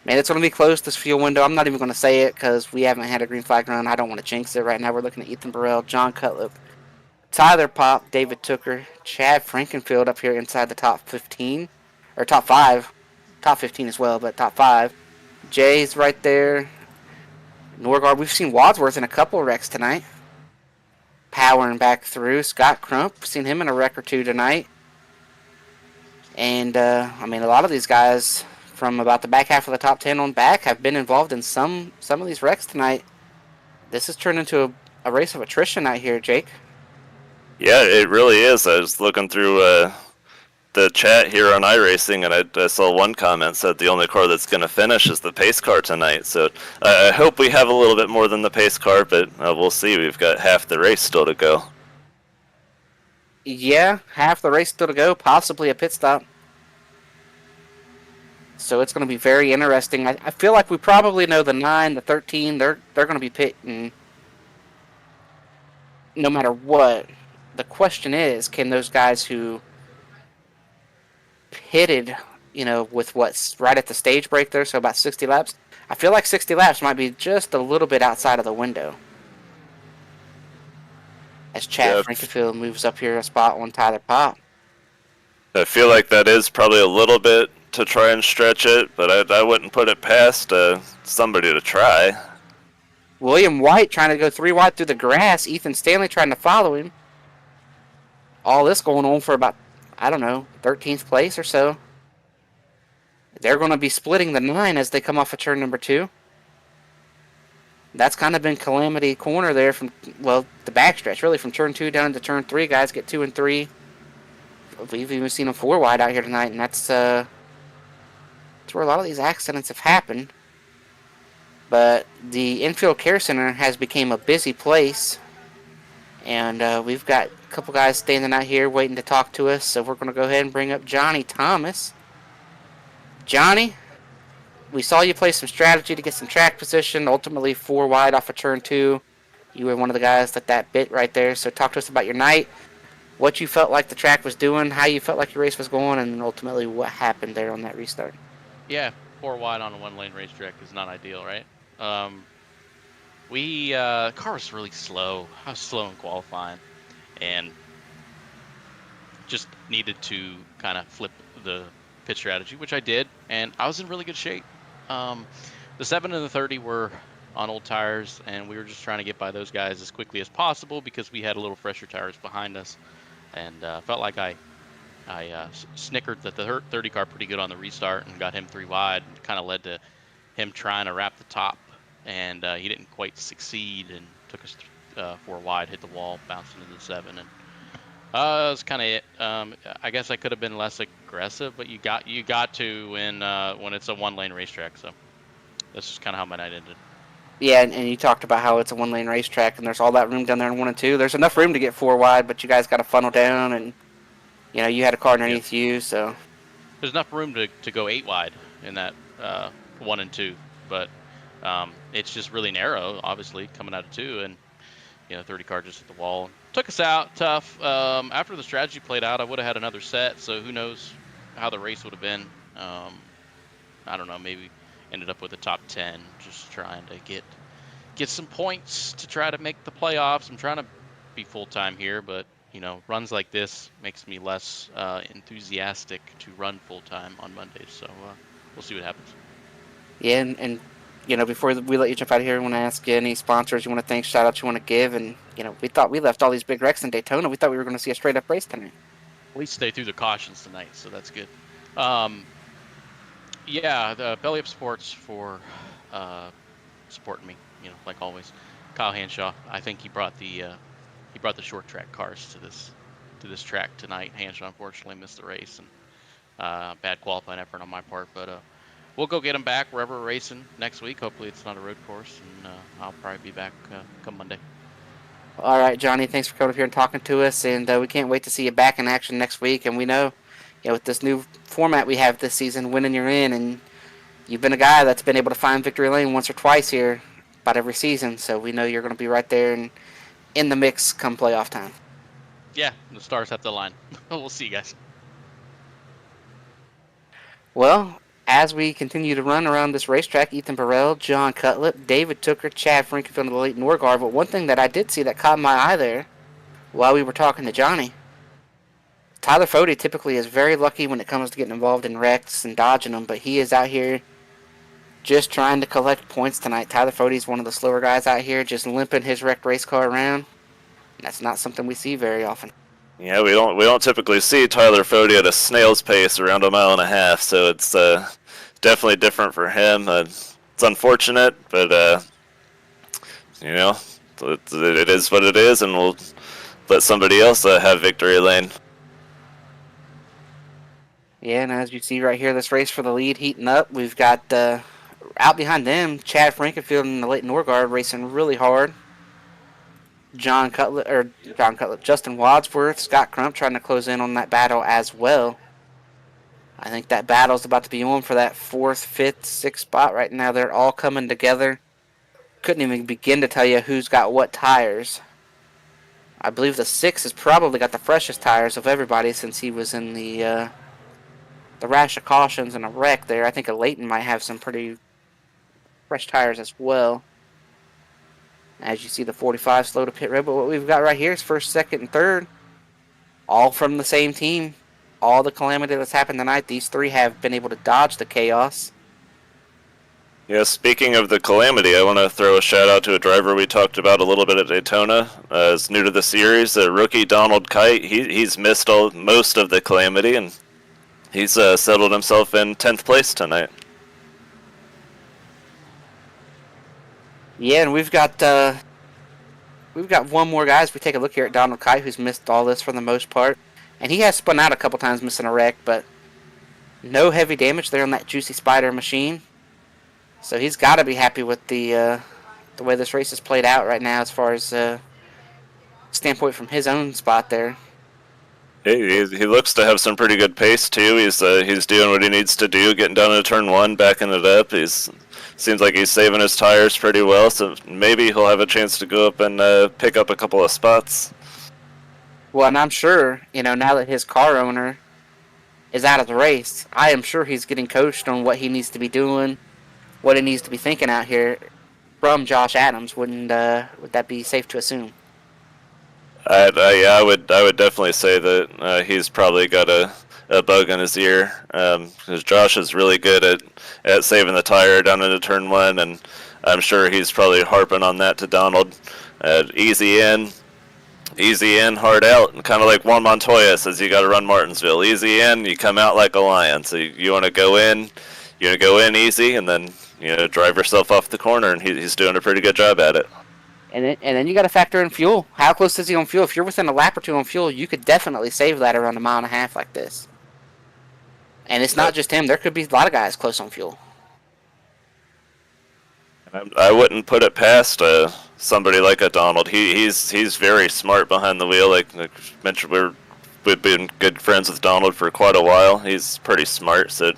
Man, it's going to be close, this fuel window. I'm not even going to say it because we haven't had a green flag run. I don't want to jinx it right now. We're looking at Ethan Burrell, John Cutlip, Tyler Pop, David Tooker, Chad Frankenfield up here inside the top 15, or top 5, top 15 as well, but top 5. Jay's right there. Norgard, we've seen Wadsworth in a couple of wrecks tonight. Powering back through. Scott Crump, seen him in a wreck or two tonight. And, a lot of these guys from about the back half of the top 10 on back have been involved in some of these wrecks tonight. This has turned into a race of attrition out here, Jake. Yeah, it really is. I was looking through the chat here on iRacing, and I saw one comment said the only car that's going to finish is the pace car tonight. So I hope we have a little bit more than the pace car, but we'll see. We've got half the race still to go. Yeah, half the race still to go, possibly a pit stop. So it's going to be very interesting. I feel like we probably know the 9, the 13, they're going to be pitting no matter what. The question is, can those guys who pitted, with what's right at the stage break there, so about 60 laps, I feel like 60 laps might be just a little bit outside of the window. As Chad Frankenfield moves up here a spot on Tyler Pop. I feel like that is probably a little bit to try and stretch it, but I wouldn't put it past somebody to try. William White trying to go 3 wide through the grass. Ethan Stanley trying to follow him. All this going on for about, 13th place or so. They're going to be splitting the 9 as they come off of turn number 2. That's kind of been calamity corner there from, the backstretch, really, from turn 2 down to turn 3. Guys get 2 and 3. We've even seen them 4 wide out here tonight, and that's where a lot of these accidents have happened. But the infield care center has become a busy place, and we've got a couple guys standing out here waiting to talk to us, so we're going to go ahead and bring up Johnny Thomas. Johnny, we saw you play some strategy to get some track position, ultimately 4 wide off of turn 2. You were one of the guys that bit right there, so talk to us about your night, what you felt like the track was doing, how you felt like your race was going, and ultimately what happened there on that restart. Yeah, 4 wide on a 1-lane racetrack is not ideal, right? Car was really slow. I was slow in qualifying, and just needed to kind of flip the pit strategy, which I did, and I was in really good shape. The 7 and the 30 were on old tires, and we were just trying to get by those guys as quickly as possible because we had a little fresher tires behind us, and felt like I I snickered the 30 car pretty good on the restart and got him 3 wide. Kind of led to him trying to wrap the top, and he didn't quite succeed and took us 4 wide, hit the wall, bounced into the 7, and that was kind of it. I guess I could have been less aggressive, but you got to when it's a 1-lane racetrack. So that's just kind of how my night ended. Yeah, and you talked about how it's a 1-lane racetrack, and there's all that room down there in 1 and 2. There's enough room to get 4 wide, but you guys got to funnel down, and you had a car underneath you, so there's enough room to go 8 wide in that 1 and 2, but it's just really narrow, obviously, coming out of 2, and 30 car just hit the wall. Took us out tough. After the strategy played out, I would have had another set, so who knows how the race would have been. I don't know, maybe ended up with a top 10, just trying to get some points to try to make the playoffs. I'm trying to be full-time here, but runs like this makes me less enthusiastic to run full-time on Mondays, so we'll see what happens. Yeah, and before we let you jump out of here, I want to ask you any sponsors you want to thank, shout-outs you want to give, and we thought we left all these big wrecks in Daytona. We thought we were going to see a straight-up race tonight. At least stay through the cautions tonight, so that's good. Yeah, the Belly Up Sports for supporting me, like always. Kyle Hanshaw, I think he brought the short track cars to this track tonight. Hanshaw unfortunately missed the race, and bad qualifying effort on my part, but we'll go get him back wherever we're racing next week. Hopefully it's not a road course, and I'll probably be back come Monday. All right, Johnny, thanks for coming up here and talking to us, and we can't wait to see you back in action next week. And we know, with this new format we have this season, winning you're in, and you've been a guy that's been able to find victory lane once or twice here about every season, so we know you're going to be right there and in the mix come playoff time. Yeah, the stars have to align. We'll see you guys. Well, as we continue to run around this racetrack, Ethan Burrell, John Cutlip, David Tooker, Chad Frankenfield, and the late Norgard. But one thing that I did see that caught my eye there while we were talking to Johnny, Tyler Fody typically is very lucky when it comes to getting involved in wrecks and dodging them, but he is out here just trying to collect points tonight. Tyler Fody is one of the slower guys out here, just limping his wrecked race car around. And that's not something we see very often. Yeah, we don't typically see Tyler Fody at a snail's pace around 1.5 miles, so it's definitely different for him. It's unfortunate, but it is what it is, and we'll let somebody else have victory lane. Yeah, and as you see right here, this race for the lead heating up. We've got out behind them, Chad Frankenfield and the late Norgard racing really hard. Justin Wadsworth, Scott Crump trying to close in on that battle as well. I think that battle's about to be on for that 4th, 5th, 6th spot right now. They're all coming together. Couldn't even begin to tell you who's got what tires. I believe the 6 has probably got the freshest tires of everybody since he was in the rash of cautions and a wreck there. I think a Leighton might have some pretty fresh tires as well. As you see, the 45 slow to pit road. But what we've got right here is 1st, 2nd, and 3rd. All from the same team. All the calamity that's happened tonight, these 3 have been able to dodge the chaos. Yeah, speaking of the calamity, I want to throw a shout out to a driver we talked about a little bit at Daytona. Is new to the series, rookie Donald Kite. He's missed most of the calamity, and he's settled himself in 10th place tonight. Yeah, and we've got one more guy as we take a look here at Donald Kite, who's missed all this for the most part. And he has spun out a couple times missing a wreck, but no heavy damage there on that Juicy Spider machine. So he's got to be happy with the way this race is played out right now as far as standpoint from his own spot there. He looks to have some pretty good pace too. He's doing what he needs to do, getting down to turn 1, backing it up. Seems like he's saving his tires pretty well, so maybe he'll have a chance to go up and pick up a couple of spots. Well, and I'm sure, now that his car owner is out of the race, I am sure he's getting coached on what he needs to be doing, what he needs to be thinking out here from Josh Adams. Would that be safe to assume? I would definitely say that he's probably got a bug in his ear, because Josh is really good at saving the tire down into turn 1, and I'm sure he's probably harping on that to Donald. Easy in, easy in, hard out, and kind of like Juan Montoya says, you got to run Martinsville. Easy in, you come out like a lion. So you want to go in, easy, and then drive yourself off the corner, and he's doing a pretty good job at it. And then you got to factor in fuel. How close is he on fuel? If you're within a lap or two on fuel, you could definitely save that around a mile and a half like this. And it's not just him. There could be a lot of guys close on fuel. I wouldn't put it past somebody like a Donald. He's very smart behind the wheel. Like I mentioned, we've been good friends with Donald for quite a while. He's pretty smart, so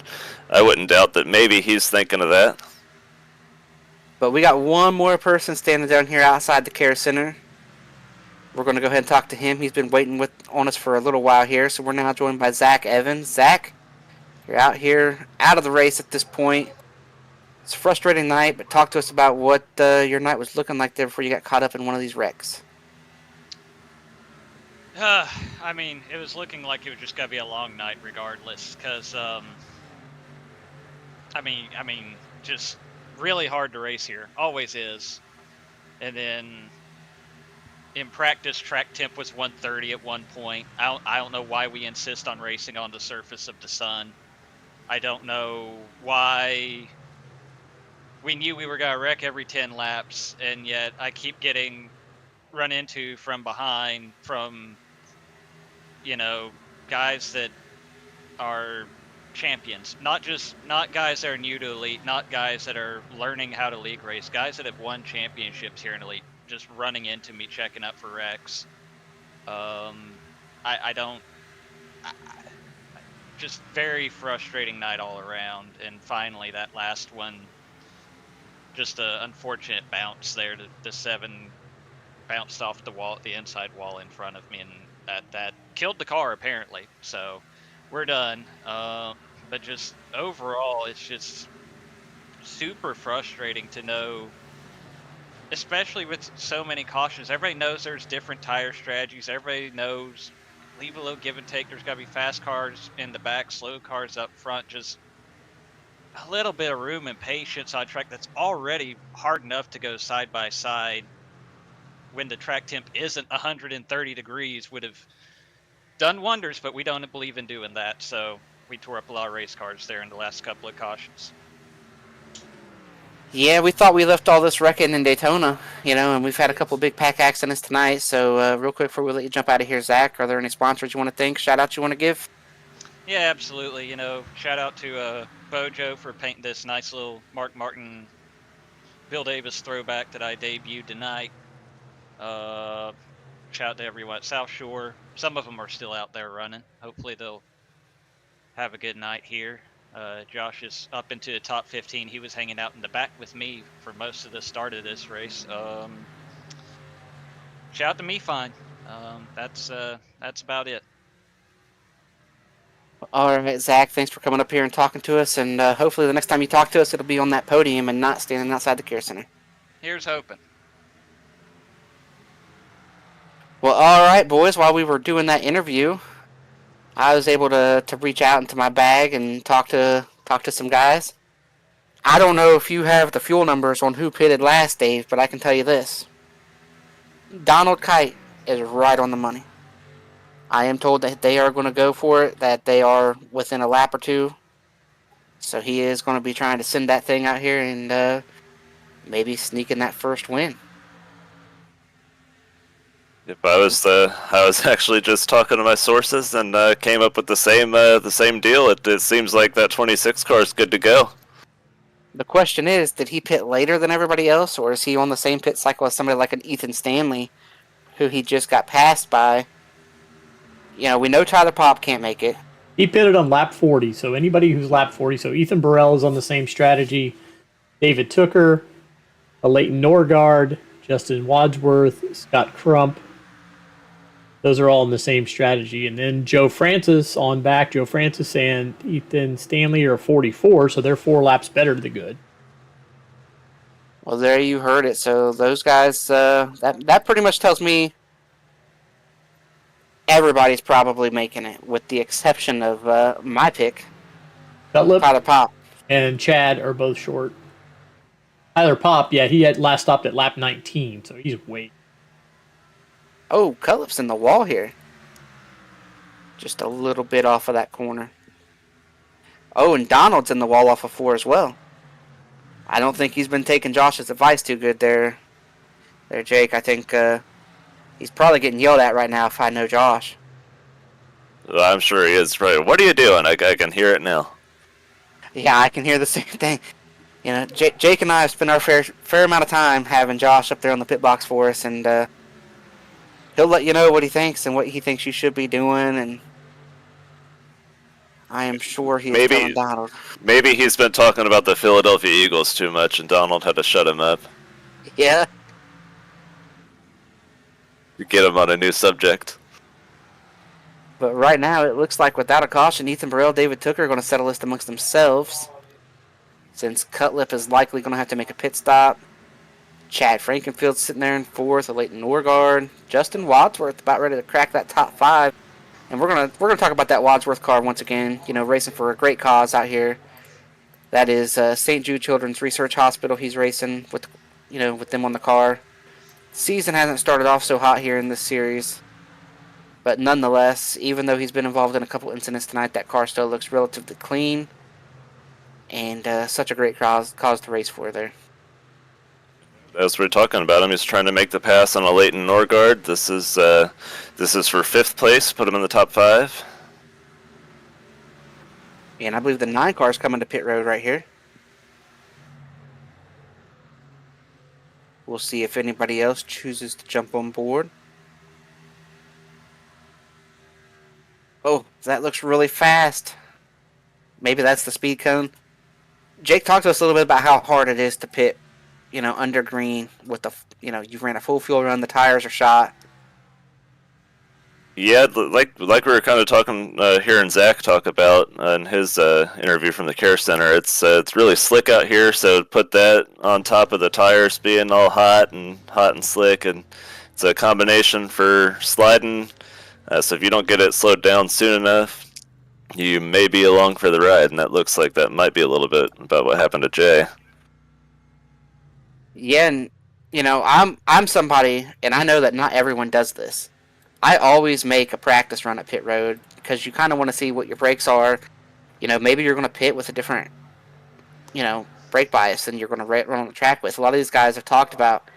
I wouldn't doubt that maybe he's thinking of that. But we got one more person standing down here outside the care center. We're going to go ahead and talk to him. He's been waiting on us for a little while here. So we're now joined by Zach Evans. Zach, you're out here, out of the race at this point. It's a frustrating night, but talk to us about what your night was looking like there before you got caught up in one of these wrecks. I mean, it was looking like it was just going to be a long night regardless, because, just really hard to race here. Always is. And then in practice, track temp was 130 at one point. I don't know why we insist on racing on the surface of the sun. I don't know why we knew we were going to wreck every 10 laps, and yet I keep getting run into from behind from, guys that are champions. Not guys that are new to Elite, not guys that are learning how to league race, guys that have won championships here in Elite, just running into me, checking up for wrecks. Just very frustrating night all around, and finally that last one, just an unfortunate bounce there. The 7 bounced off the inside wall in front of me, and that killed the car apparently. So we're done. But just overall, it's just super frustrating to know, especially with so many cautions. Everybody knows there's different tire strategies. Everybody knows leave a little give and take. There's got to be fast cars in the back, slow cars up front. Just a little bit of room and patience on a track that's already hard enough to go side by side when the track temp isn't 130 degrees would have done wonders, but we don't believe in doing that. So we tore up a lot of race cars there in the last couple of cautions. Yeah, we thought we left all this wrecking in Daytona, and we've had a couple big pack accidents tonight. So real quick before we let you jump out of here, Zach, are there any sponsors you want to thank, shout-outs you want to give? Yeah, absolutely. Shout out to Bojo for painting this nice little Mark Martin, Bill Davis throwback that I debuted tonight. Shout out to everyone at South Shore. Some of them are still out there running. Hopefully they'll have a good night here. Josh is up into the top 15. He was hanging out in the back with me for most of the start of this race. Shout out to Me Fine. That's about it. All right, Zach, thanks for coming up here and talking to us, and hopefully the next time you talk to us, it'll be on that podium and not standing outside the care center. Here's hoping. Well, all right, boys, while we were doing that interview, I was able to reach out into my bag and talk to some guys. I don't know if you have the fuel numbers on who pitted last, Dave, but I can tell you this. Donald Kite is right on the money. I am told that they are going to go for it, that they are within a lap or two. So he is going to be trying to send that thing out here and maybe sneak in that first win. If I was actually just talking to my sources and came up with the same deal. It seems like that 26 car is good to go. The question is, did he pit later than everybody else, or is he on the same pit cycle as somebody like an Ethan Stanley, who he just got passed by? We know Tyler Popp can't make it. He pitted on lap 40, so anybody who's lap 40. So Ethan Burrell is on the same strategy. David Tooker, Leighton Norgard, Justin Wadsworth, Scott Crump. Those are all in the same strategy. And then Joe Francis on back. Joe Francis and Ethan Stanley are 44, so they're 4 laps better than good. Well, there you heard it. So those guys, that pretty much tells me everybody's probably making it, with the exception of my pick, Tyler Popp. And Chad are both short. Tyler Popp, yeah, he had last stopped at lap 19, so he's way. Oh, Cutlip's in the wall here. Just a little bit off of that corner. Oh, and Donald's in the wall off of 4 as well. I don't think he's been taking Josh's advice too good there, Jake. I think he's probably getting yelled at right now if I know Josh. Well, I'm sure he is. Right. What are you doing? I can hear it now. Yeah, I can hear the same thing. You know, Jake and I have spent our fair amount of time having Josh up there on the pit box for us, and he'll let you know what he thinks and what he thinks you should be doing, and I am sure he's telling Donald. Maybe he's been talking about the Philadelphia Eagles too much, and Donald had to shut him up. Yeah. Get him on a new subject. But right now, it looks like without a caution, Ethan Burrell, David Tooker are going to settle this amongst themselves. Since Cutlip is likely going to have to make a pit stop. Chad Frankenfield's sitting there in 4th, a Leighton Norgard. Justin Wadsworth about ready to crack that top 5. And we're gonna talk about that Wadsworth car once again. You know, racing for a great cause out here. That is St. Jude Children's Research Hospital. He's racing with them on the car. Season hasn't started off so hot here in this series. But nonetheless, even though he's been involved in a couple incidents tonight, that car still looks relatively clean. And such a great cause to race for there. As we're talking about him, he's trying to make the pass on a Leighton Norgard. This is for 5th place. Put him in the top 5. And I believe the 9 car is coming to pit road right here. We'll see if anybody else chooses to jump on board. Oh, that looks really fast. Maybe that's the speed cone. Jake, talk to us a little bit about how hard it is to pit, under green with you ran a full fuel run, the tires are shot. Yeah, like we were kind of talking, hearing Zach talk about in his interview from the care center. It's really slick out here, so put that on top of the tires being all hot and slick, and it's a combination for sliding. So if you don't get it slowed down soon enough, you may be along for the ride, and that looks like that might be a little bit about what happened to Jay. Yeah, and I'm somebody, and I know that not everyone does this. I always make a practice run at pit road because you kind of want to see what your brakes are. Maybe you're going to pit with a different, brake bias than you're going to run on the track with. A lot of these guys have talked about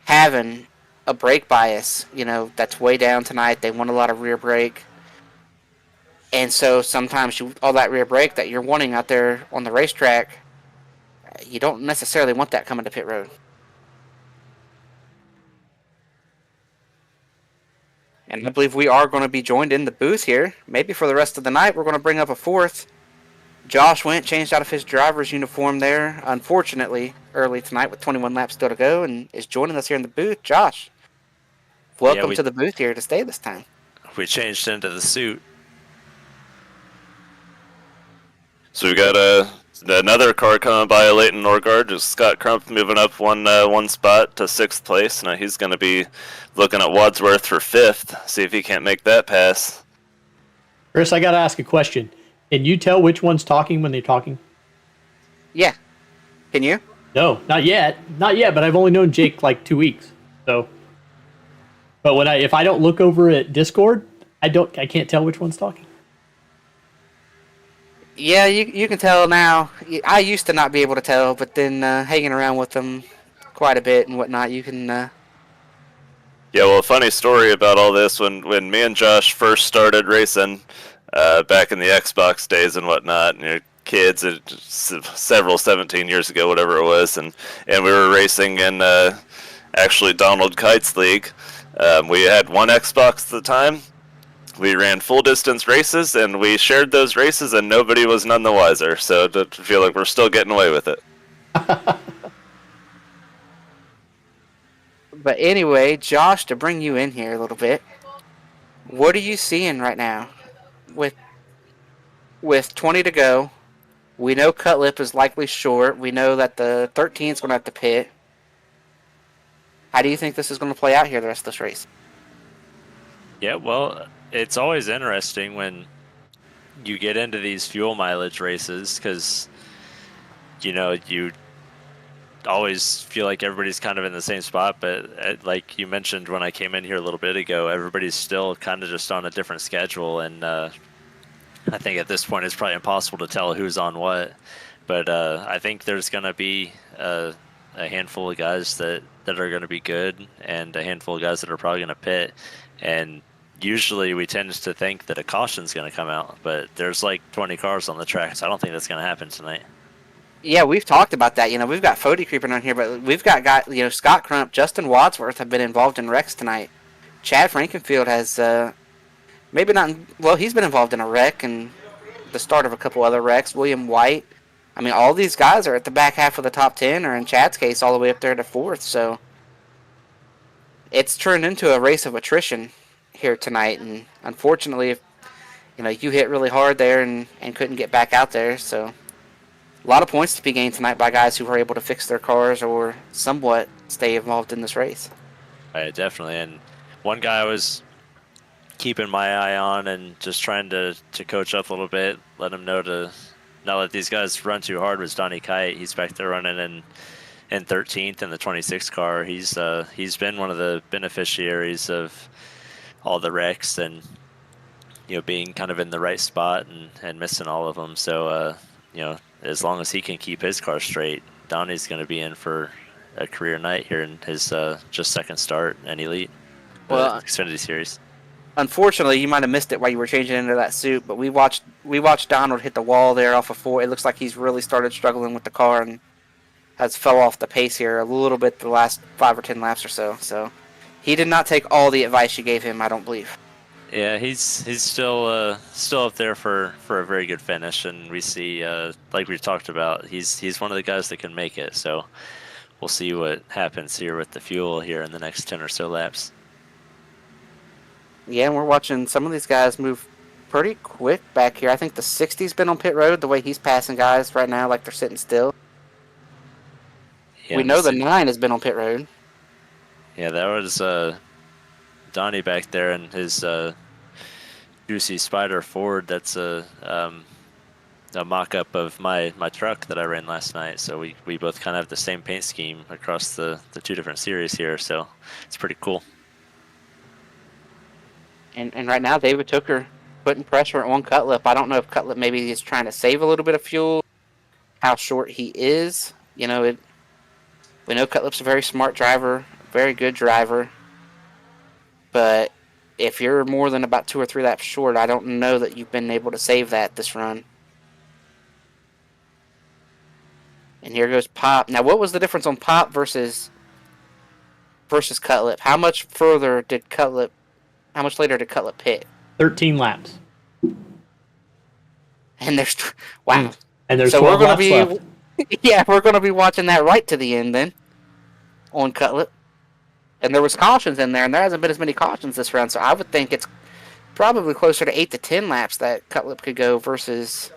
having a brake bias, that's way down tonight. They want a lot of rear brake. And so sometimes all that rear brake that you're wanting out there on the racetrack, you don't necessarily want that coming to pit road. And I believe we are going to be joined in the booth here. Maybe for the rest of the night, we're going to bring up a 4th. Josh went, changed out of his driver's uniform there, unfortunately, early tonight with 21 laps still to go, and is joining us here in the booth. Josh, welcome to the booth here to stay this time. We changed into the suit. So we got another car coming by, Leighton Norgard. Just Scott Crump moving up one spot to 6th place. Now he's going to be looking at Wadsworth for 5th. See if he can't make that pass. Chris, I got to ask a question. Can you tell which one's talking when they're talking? Yeah. Can you? No, not yet. Not yet, but I've only known Jake like 2 weeks. So, but if I don't look over at Discord, I can't tell which one's talking. Yeah, you can tell now. I used to not be able to tell, but then hanging around with them quite a bit and whatnot, you can... Yeah, well, a funny story about all this, when me and Josh first started racing, back in the Xbox days and whatnot, and kids, several 17 years ago, whatever it was, and we were racing in actually Donald Kite's league. We had one Xbox at the time. We ran full distance races, and we shared those races, and nobody was none the wiser. So to feel like we're still getting away with it. But anyway, Josh, to bring you in here a little bit, what are you seeing right now? With 20 to go, we know Cutlip is likely short. We know that the 13 is going to have to pit. How do you think this is going to play out here the rest of this race? Yeah, well, it's always interesting when you get into these fuel mileage races because, you always feel like everybody's kind of in the same spot, but like you mentioned when I came in here a little bit ago, everybody's still kind of just on a different schedule, and I think at this point it's probably impossible to tell who's on what. But I think there's going to be a handful of guys that are going to be good, and a handful of guys that are probably going to pit. And usually we tend to think that a caution's going to come out, but there's like 20 cars on the track, so I don't think that's going to happen tonight. Yeah, we've talked about that. We've got Fody creeping on here, but we've got guys, Scott Crump, Justin Wadsworth have been involved in wrecks tonight. Chad Frankenfield has maybe not. Well, he's been involved in a wreck and the start of a couple other wrecks. William White. I mean, all these guys are at the back half of the top 10, or in Chad's case, all the way up there to 4th. So it's turned into a race of attrition here tonight. And unfortunately, if you hit really hard there and couldn't get back out there. So a lot of points to be gained tonight by guys who were able to fix their cars or somewhat stay involved in this race. Definitely. And one guy I was keeping my eye on and just trying to coach up a little bit, let him know to not let these guys run too hard, was Donnie Kite. He's back there running in 13th in the 26 car. He's been one of the beneficiaries of all the wrecks and being kind of in the right spot and missing all of them. So as long as he can keep his car straight, Donnie's going to be in for a career night here in his just second start in Elite, Xfinity Series. Unfortunately, you might have missed it while you were changing into that suit, but we watched Donald hit the wall there off of 4. It looks like he's really started struggling with the car and has fell off the pace here a little bit the last 5 or 10 laps or so. So he did not take all the advice you gave him, I don't believe. Yeah, he's still up there for a very good finish, and we see like we talked about, he's one of the guys that can make it. So we'll see what happens here with the fuel here in the next 10 or so laps. Yeah, and we're watching some of these guys move pretty quick back here. I think the 60's been on pit road, the way he's passing guys right now, like they're sitting still. Yeah, we know the 9 has been on pit road. Yeah, that was Donnie back there and his Juicy Spider Ford. That's a mock-up of my truck that I ran last night. So we both kind of have the same paint scheme across the 2 different series here. So it's pretty cool. And right now, David Tooker putting pressure on Cutlip. I don't know if Cutlip maybe is trying to save a little bit of fuel, how short he is. We know Cutlip's a very smart driver, very good driver. But if you're more than about 2 or 3 laps short, I don't know that you've been able to save that this run. And here goes Pop. Now, what was the difference on Pop versus Cutlip? How much later did Cutlip pit? 13 laps. And there's wow. And there's so 12 we're laps gonna be left. Yeah, we're gonna be watching that right to the end then on Cutlip. And there was cautions in there, and there hasn't been as many cautions this round, so I would think it's probably closer to 8 to 10 laps that Cutlip could go versus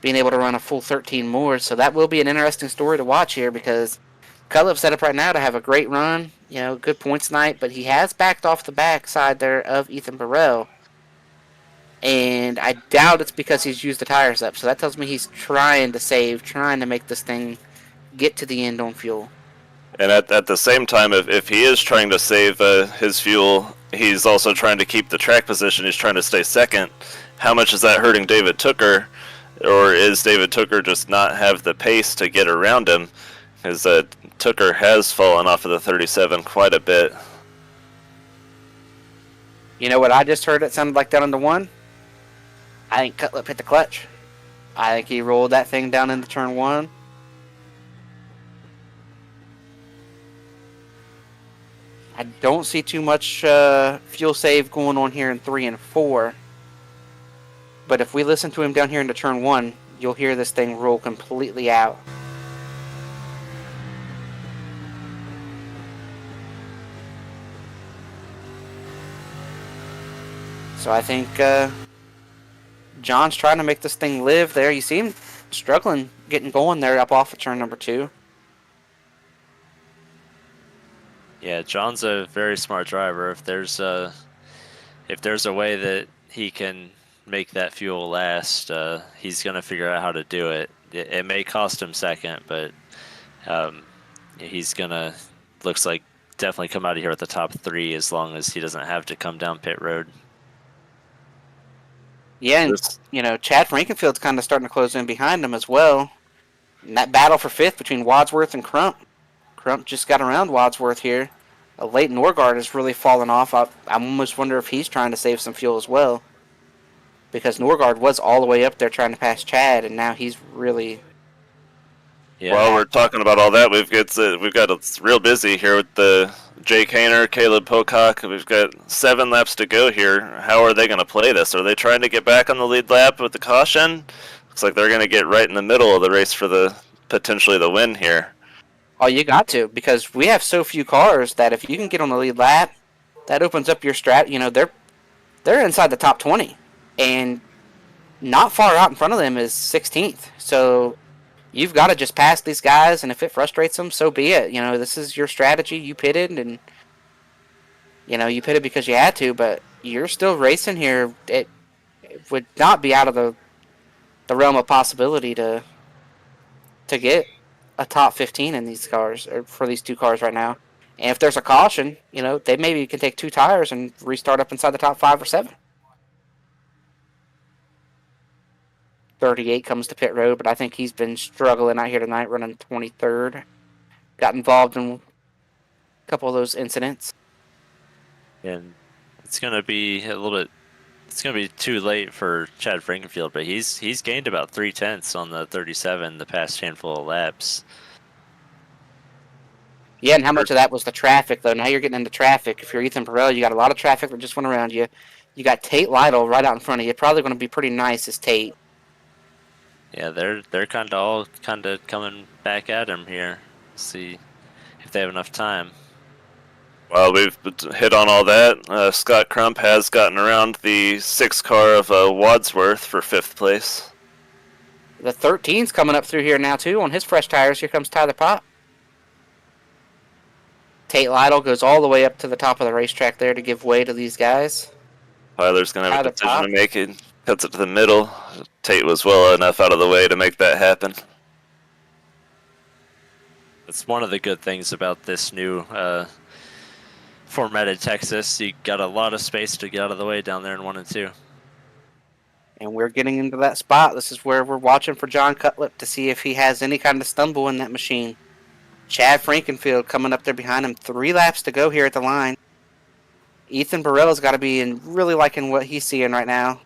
being able to run a full 13 more. So that will be an interesting story to watch here, because Cutlip's set up right now to have a great run, good points night, but he has backed off the backside there of Ethan Burrell. And I doubt it's because he's used the tires up. So that tells me he's trying to save, trying to make this thing get to the end on fuel. And at the same time, if he is trying to save his fuel, he's also trying to keep the track position. He's trying to stay second. How much is that hurting David Tooker? Or is David Tooker just not have the pace to get around him? Because Tooker has fallen off of the 37 quite a bit. You know what I just heard it sounded like down into 1? I think Cutlip hit the clutch. I think he rolled that thing down into turn 1. I don't see too much fuel save going on here in 3 and 4. But if we listen to him down here into turn 1, you'll hear this thing roll completely out. So I think John's trying to make this thing live there. You see him struggling, getting going there up off of turn number 2. Yeah, John's a very smart driver. If there's a way that he can make that fuel last, he's going to figure out how to do it. It may cost him second, but He's gonna, looks like, definitely come out of here with the top 3 as long as he doesn't have to come down pit road. Yeah, and Chad Frankenfield's kind of starting to close in behind him as well. And that battle for 5th between Wadsworth and Crump. Crump just got around Wadsworth here. Leighton Norgard has really fallen off. I almost wonder if he's trying to save some fuel as well. Because Norgard was all the way up there trying to pass Chad, and now he's really... Yeah. While we're talking about all that, we've got it's real busy here with the Jake Hayner, Caleb Pocock. We've got 7 laps to go here. How are they going to play this? Are they trying to get back on the lead lap with the caution? Looks like they're going to get right in the middle of the race for potentially the win here. Oh, you got to, because we have so few cars that if you can get on the lead lap, that opens up your strat. They're inside the top 20, and not far out in front of them is 16th. So you've got to just pass these guys, and if it frustrates them, so be it. This is your strategy. You pitted, and you pitted because you had to, but you're still racing here. It would not be out of the realm of possibility to get a top 15 in these cars, or for these 2 cars right now. And if there's a caution, they maybe can take 2 tires and restart up inside the top 5 or 7. 38 comes to pit road, but I think he's been struggling out here tonight, running 23rd. Got involved in a couple of those incidents. And it's going to be a little bit... It's going to be too late for Chad Frankenfield, but he's gained about 3/10 on the 37 the past handful of laps. Yeah, and how much of that was the traffic, though? Now you're getting into traffic. If you're Ethan Burrell, you got a lot of traffic that just went around you. You got Tate Lytle right out in front of you. Probably going to be pretty nice as Tate. Yeah, they're kind of coming back at him here. See if they have enough time. Well, we've hit on all that. Scott Crump has gotten around the 6 car of Wadsworth for 5th place. The 13's coming up through here now, too, on his fresh tires. Here comes Tyler Pop. Tate Lytle goes all the way up to the top of the racetrack there to give way to these guys. Tyler's going to have a decision to make. It cuts it to the middle. Tate was well enough out of the way to make that happen. It's one of the good things about this new formatted Texas. You got a lot of space to get out of the way down there in 1 and 2. And we're getting into that spot. This is where we're watching for John Cutlip to see if he has any kind of stumble in that machine. Chad Frankenfield coming up there behind him. 3 laps to go here at the line. Ethan Burrell's got to be really liking what he's seeing right now.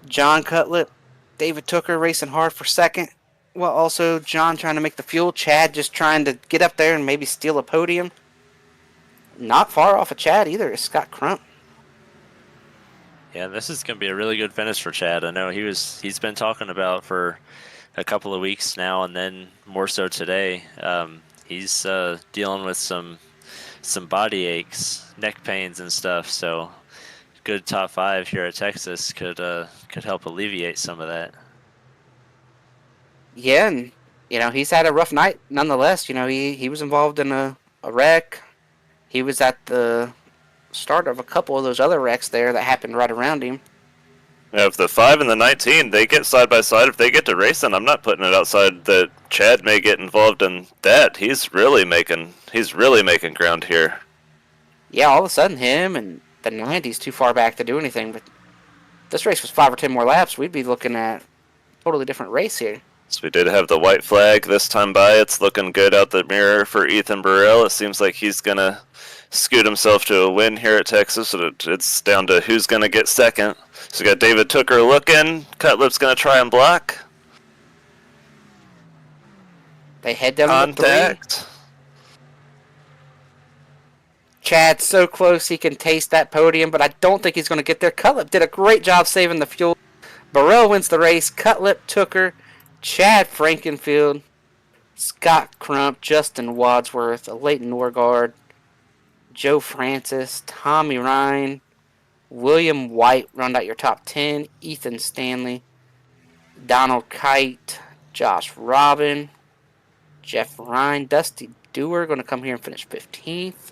John Cutlip, David Tooker racing hard for 2nd. Well, also John trying to make the fuel. Chad just trying to get up there and maybe steal a podium. Not far off of Chad either is Scott Crump. Yeah, this is going to be a really good finish for Chad. I know he's been talking about for a couple of weeks now, and then more so today. He's dealing with some body aches, neck pains and stuff, so good top 5 here at Texas could help alleviate some of that. Yeah, and he's had a rough night nonetheless. He was involved in a wreck. He was at the start of a couple of those other wrecks there that happened right around him. Yeah, if the 5 and the 19, they get side by side, if they get to racing, I'm not putting it outside that Chad may get involved in that. He's really making ground here. Yeah, all of a sudden him and the 90's too far back to do anything, but this race was 5 or 10 more laps, we'd be looking at a totally different race here. So we did have the white flag this time by. It's looking good out the mirror for Ethan Burrell. It seems like he's going to scoot himself to a win here at Texas. So it's down to who's going to get 2nd. So we got David Tooker looking. Cutlip's going to try and block. They head down Contact. to 3. Chad's so close he can taste that podium, but I don't think he's going to get there. Cutlip did a great job saving the fuel. Burrell wins the race. Cutlip, Tooker, Chad Frankenfield, Scott Crump, Justin Wadsworth, Leighton Norgard, Joe Francis, Tommy Ryan, William White round out your top 10, Ethan Stanley, Donald Kite, Josh Robin, Jeff Ryan, Dusty Dewar going to come here and finish 15th.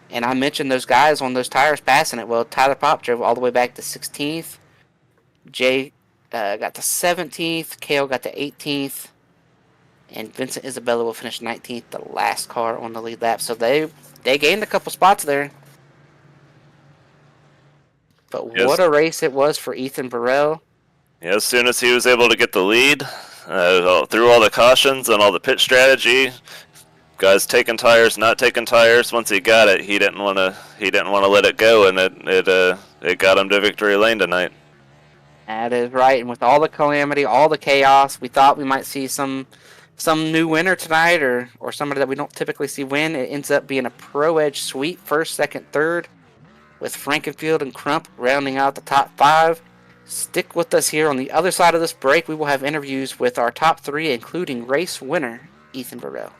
And I mentioned those guys on those tires passing it. Well, Tyler Pop drove all the way back to 16th. Jay got to 17th. Kale got to 18th. and Vincent Isabella will finish 19th, the last car on the lead lap. So they gained a couple spots there. But what a race it was for Ethan Burrell. Yeah, as soon as he was able to get the lead, through all the cautions and all the pit strategy, guys taking tires, not taking tires. Once he got it, he didn't want to let it go, and it got him to victory lane tonight. That is right, and with all the calamity, all the chaos, we thought we might see some new winner tonight, or somebody that we don't typically see win. It ends up being a Pro Edge sweep, first, second, third, with Frankenfield and Crump rounding out the top 5. Stick with us here on the other side of this break. We will have interviews with our top 3, including race winner Ethan Burrell.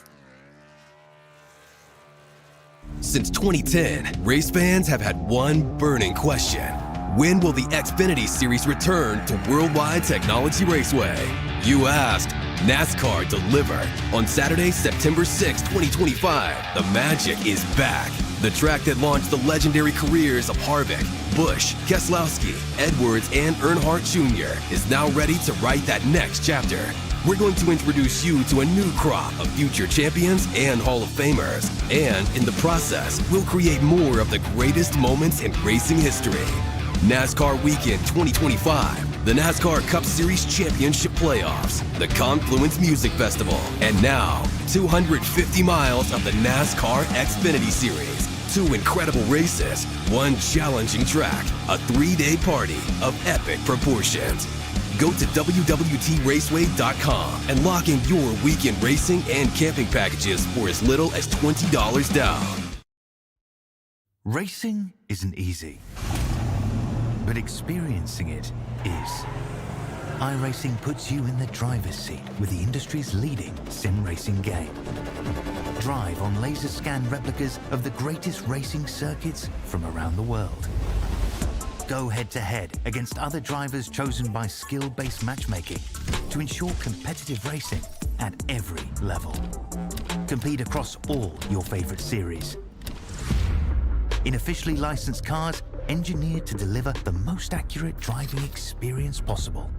Since 2010, race fans have had one burning question. When will the Xfinity Series return to Worldwide Technology Raceway? You asked, NASCAR delivered. On Saturday, September 6, 2025, the magic is back. The track that launched the legendary careers of Harvick, Busch, Keselowski, Edwards, and Earnhardt Jr. is now ready to write that next chapter. We're going to introduce you to a new crop of future champions and Hall of Famers. And in the process, we'll create more of the greatest moments in racing history. NASCAR Weekend 2025, the NASCAR Cup Series Championship Playoffs, the Confluence Music Festival, and now 250 miles of the NASCAR Xfinity Series. 2 incredible races, 1 challenging track, a 3-day party of epic proportions. Go to www.raceway.com and lock in your weekend racing and camping packages for as little as $20 down. Racing isn't easy, but experiencing it is. iRacing puts you in the driver's seat with the industry's leading sim racing game. Drive on laser scan replicas of the greatest racing circuits from around the world. Go head-to-head against other drivers chosen by skill-based matchmaking to ensure competitive racing at every level. Compete across all your favorite series. In officially licensed cars, engineered to deliver the most accurate driving experience possible.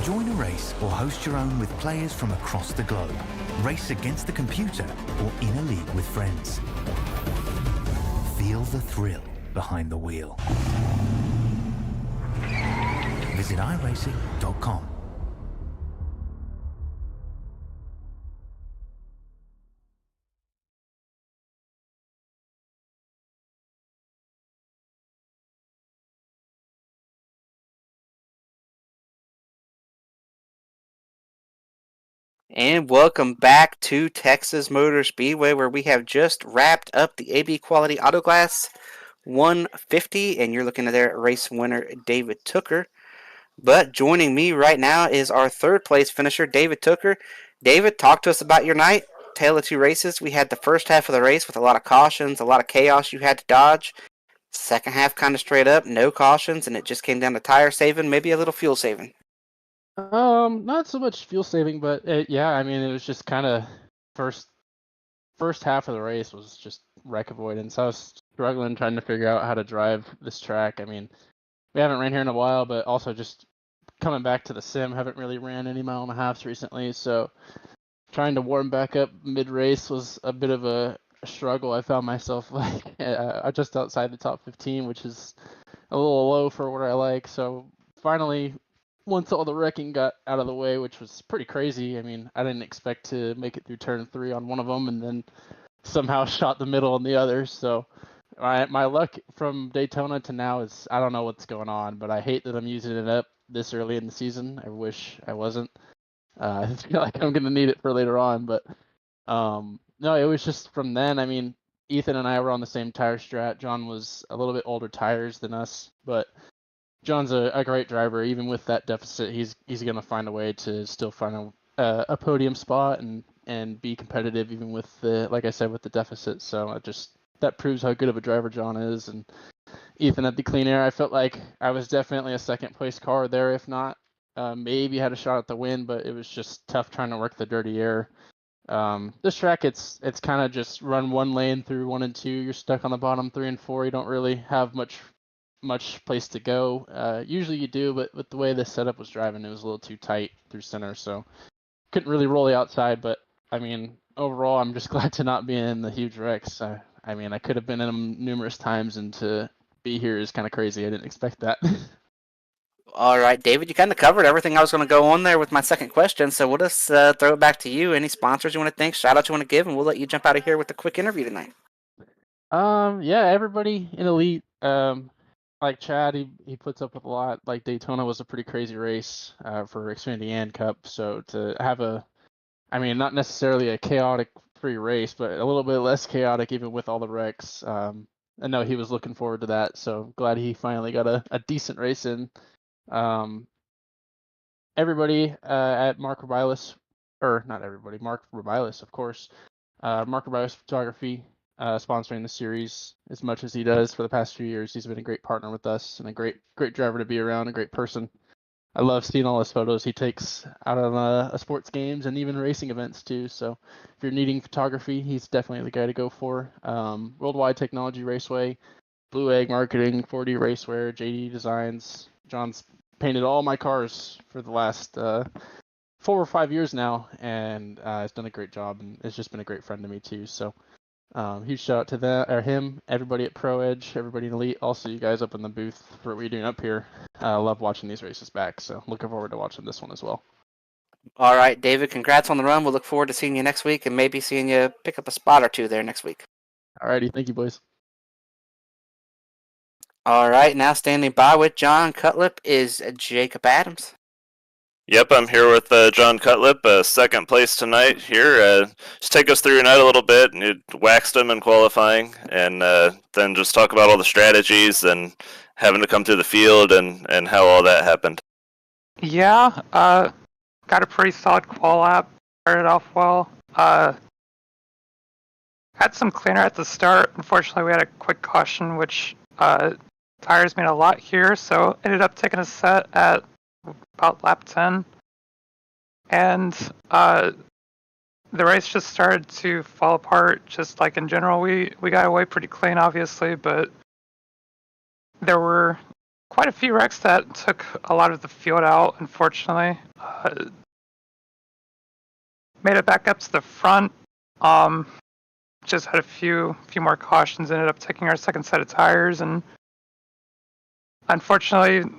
Join a race or host your own with players from across the globe. Race against the computer or in a league with friends. Feel the thrill behind the wheel. Visit iRacing.com. And welcome back to Texas Motor Speedway, where we have just wrapped up the AB Quality Autoglass 150, and you're looking at their race winner, David Tooker. But joining me right now is our third place finisher, David Tooker. David, talk to us about your night. Tale of 2 races. We had the first half of the race with a lot of cautions, a lot of chaos you had to dodge. Second half kind of straight up, no cautions, and it just came down to tire saving, maybe a little fuel saving. Not so much fuel saving, but yeah, I mean, it was just kind of first half of the race was just wreck avoidance. I was struggling trying to figure out how to drive this track. I mean, we haven't ran here in a while, but also just coming back to the sim, haven't really ran any 1.5 miles recently, so trying to warm back up mid-race was a bit of a struggle. I found myself like just outside the top 15, which is a little low for what I like. So finally, once all the wrecking got out of the way, which was pretty crazy. I mean, I didn't expect to make it through turn 3 on one of them, and then somehow shot the middle on the other. So my luck from Daytona to now is, I don't know what's going on, but I hate that I'm using it up this early in the season. I wish I wasn't. I feel like I'm going to need it for later on, but no, it was just from then. I mean, Ethan and I were on the same tire strat. John was a little bit older tires than us, but John's a great driver. Even with that deficit, he's going to find a way to still find a podium spot and be competitive even with the, like I said, with the deficit. So that proves how good of a driver John is. And Ethan at the Clean Air, I felt like I was definitely a second place car there, if not maybe had a shot at the win, but it was just tough trying to work the dirty air. This track, it's kind of just run one lane through 1 and 2. You're stuck on the bottom 3 and 4. You don't really have much much place to go. Usually you do, but with the way the setup was driving, it was a little too tight through center, so couldn't really roll the outside. But I mean, overall, I'm just glad to not be in the huge wrecks. I mean, I could have been in them numerous times, and to be here is kind of crazy. I didn't expect that. All right, David, you kind of covered everything I was going to go on there with my second question, so we'll just throw it back to you. Any sponsors you want to thank, shout-outs you want to give, and we'll let you jump out of here with a quick interview tonight. Yeah, everybody in Elite, like Chad, he puts up with a lot. Like Daytona was a pretty crazy race for Xfinity and Cup, so to have I mean, not necessarily a chaotic free race, but a little bit less chaotic even with all the wrecks. I know he was looking forward to that, so glad he finally got a decent race in. Everybody at Mark Rebilas, or not everybody, Mark Rebilas, of course. Mark Rebilas Photography sponsoring the series as much as he does for the past few years. He's been a great partner with us and a great driver to be around, a great person. I love seeing all his photos he takes out on sports games and even racing events too. So if you're needing photography, he's definitely the guy to go for. Worldwide Technology Raceway, Blue Egg Marketing, 4D Racewear, JD Designs. John's painted all my cars for the last 4 or 5 years now, and has done a great job, and has just been a great friend to me too. So huge shout out to him, everybody at Pro Edge, everybody in Elite, also you guys up in the booth for what you're doing up here. I love watching these races back, so looking forward to watching this one as well. All right, David, congrats on the run. We'll look forward to seeing you next week and maybe seeing you pick up a spot or two there next week. All righty, thank you, boys. All right, now standing by with John Cutlip is Jacob Adams. Yep, I'm here with John Cutlip, second place tonight here. Just take us through your night a little bit. You waxed him in qualifying, and then just talk about all the strategies and having to come through the field and how all that happened. Yeah, got a pretty solid qual lap. Started off well. Had some cleaner at the start. Unfortunately, we had a quick caution, which tires made a lot here, so ended up taking a set at about lap 10. And the race just started to fall apart, just like in general. We got away pretty clean, obviously, but there were quite a few wrecks that took a lot of the field out, unfortunately. Made it back up to the front. Just had a few more cautions, ended up taking our second set of tires, and unfortunately,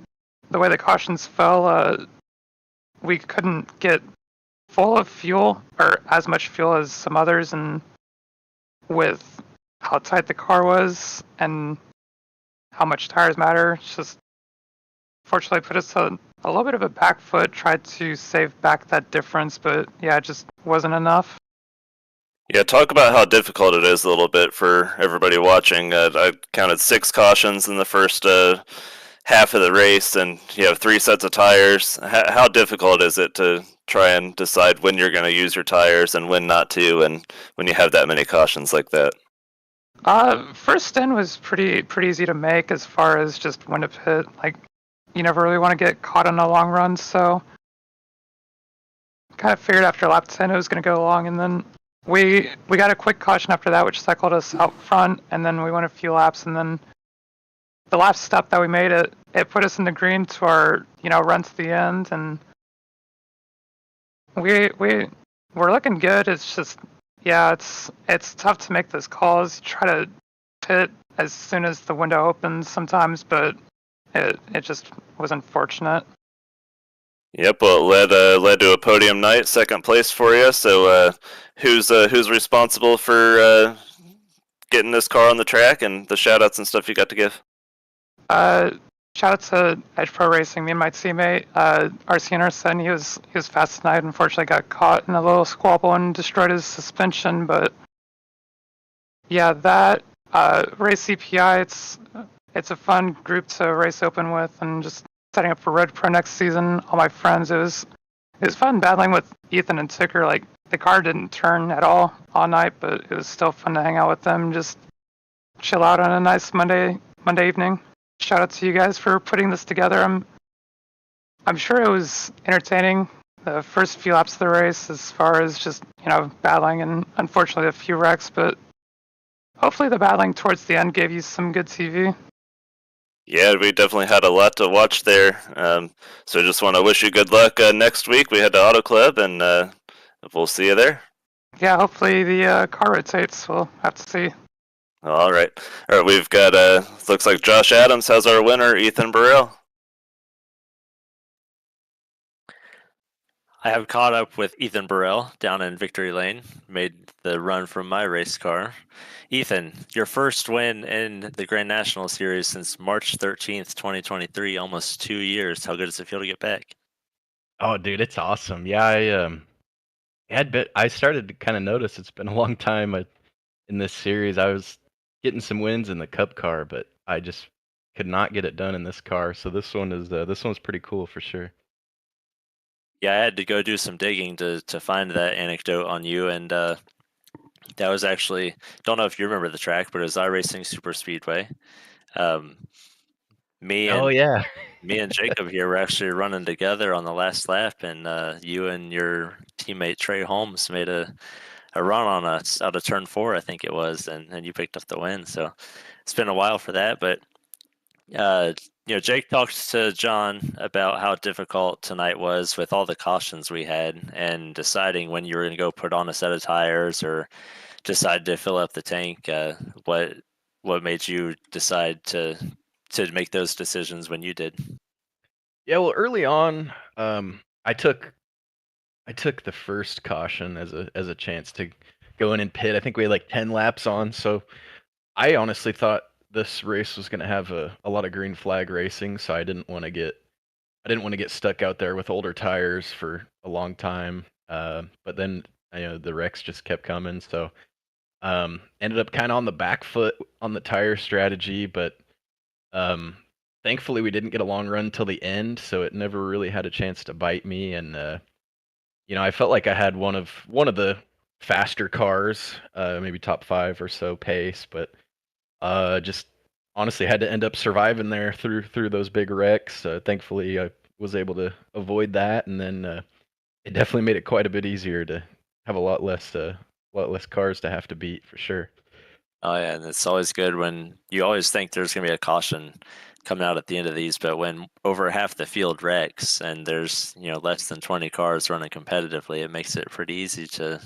the way the cautions fell, we couldn't get full of fuel, or as much fuel as some others, and with how tight the car was and how much tires matter, it's just fortunately put us a little bit of a back foot, tried to save back that difference, but yeah, it just wasn't enough. Yeah, talk about how difficult it is a little bit for everybody watching. I counted 6 cautions in the first half of the race, and you have 3 sets of tires. How difficult is it to try and decide when you're going to use your tires and when not to, and when you have that many cautions like that? First stint was pretty easy to make as far as just when to pit. Like, you never really want to get caught on a long run, so kind of figured after lap 10 it was going to go long, and then we got a quick caution after that, which cycled us out front, and then we went a few laps, and then the last stop that we made, it put us in the green to our run to the end, and we're looking good. It's just it's tough to make those calls. You try to pit as soon as the window opens sometimes, but it just was unfortunate. Yep, well, it led to a podium night, second place for you. So, who's responsible for getting this car on the track and the shout-outs and stuff you got to give? Shout out to Edge Pro Racing, me and my teammate, RC Anderson. He was fast tonight. Unfortunately, got caught in a little squabble and destroyed his suspension. But yeah, that race CPI, it's a fun group to race open with, and just setting up for Red Pro next season. All my friends, it was fun battling with Ethan and Ticker. Like, the car didn't turn at all night, but it was still fun to hang out with them, just chill out on a nice Monday evening. Shout out to you guys for putting this together. I'm sure it was entertaining the first few laps of the race, as far as just battling and unfortunately a few wrecks, but hopefully the battling towards the end gave you some good TV. Yeah, we definitely had a lot to watch there. So just want to wish you good luck next week. We head to Auto Club, and we'll see you there. Yeah, hopefully the car rotates. We'll have to see. All right. All right, we've got, looks like Josh Adams has our winner, Ethan Burrell. I have caught up with Ethan Burrell down in Victory Lane, made the run from my race car. Ethan, your first win in the Grand National Series since March 13th, 2023, almost 2 years. How good does it feel to get back? Oh, dude, it's awesome. Yeah, I started to kind of notice it's been a long time in this series. I was getting some wins in the Cup car, but I just could not get it done in this car. So this one's pretty cool for sure. Yeah, I had to go do some digging to find that anecdote on you, and that was actually, don't know if you remember the track, but it was iRacing Super Speedway. Me Oh and yeah. me and Jacob here were actually running together on the last lap, and you and your teammate Trey Holmes made a run on us out of turn 4, I think it was, and you picked up the win. So it's been a while for that, but Jake talked to John about how difficult tonight was with all the cautions we had and deciding when you were going to go put on a set of tires or decide to fill up the tank. What made you decide to make those decisions when you did? Yeah, well, early on, I took the first caution as a chance to go in and pit. I think we had like 10 laps on, so I honestly thought this race was going to have a lot of green flag racing, so I didn't want to get stuck out there with older tires for a long time. But then the wrecks just kept coming, so ended up kind of on the back foot on the tire strategy, but thankfully we didn't get a long run till the end, so it never really had a chance to bite me. And I felt like I had one of the faster cars, maybe top 5 or so pace, but just honestly had to end up surviving there through those big wrecks. Thankfully, I was able to avoid that, and then it definitely made it quite a bit easier to have a lot less cars to have to beat for sure. Oh yeah, and it's always good when you always think there's going to be a caution coming out at the end of these, but when over half the field wrecks and there's less than 20 cars running competitively, it makes it pretty easy to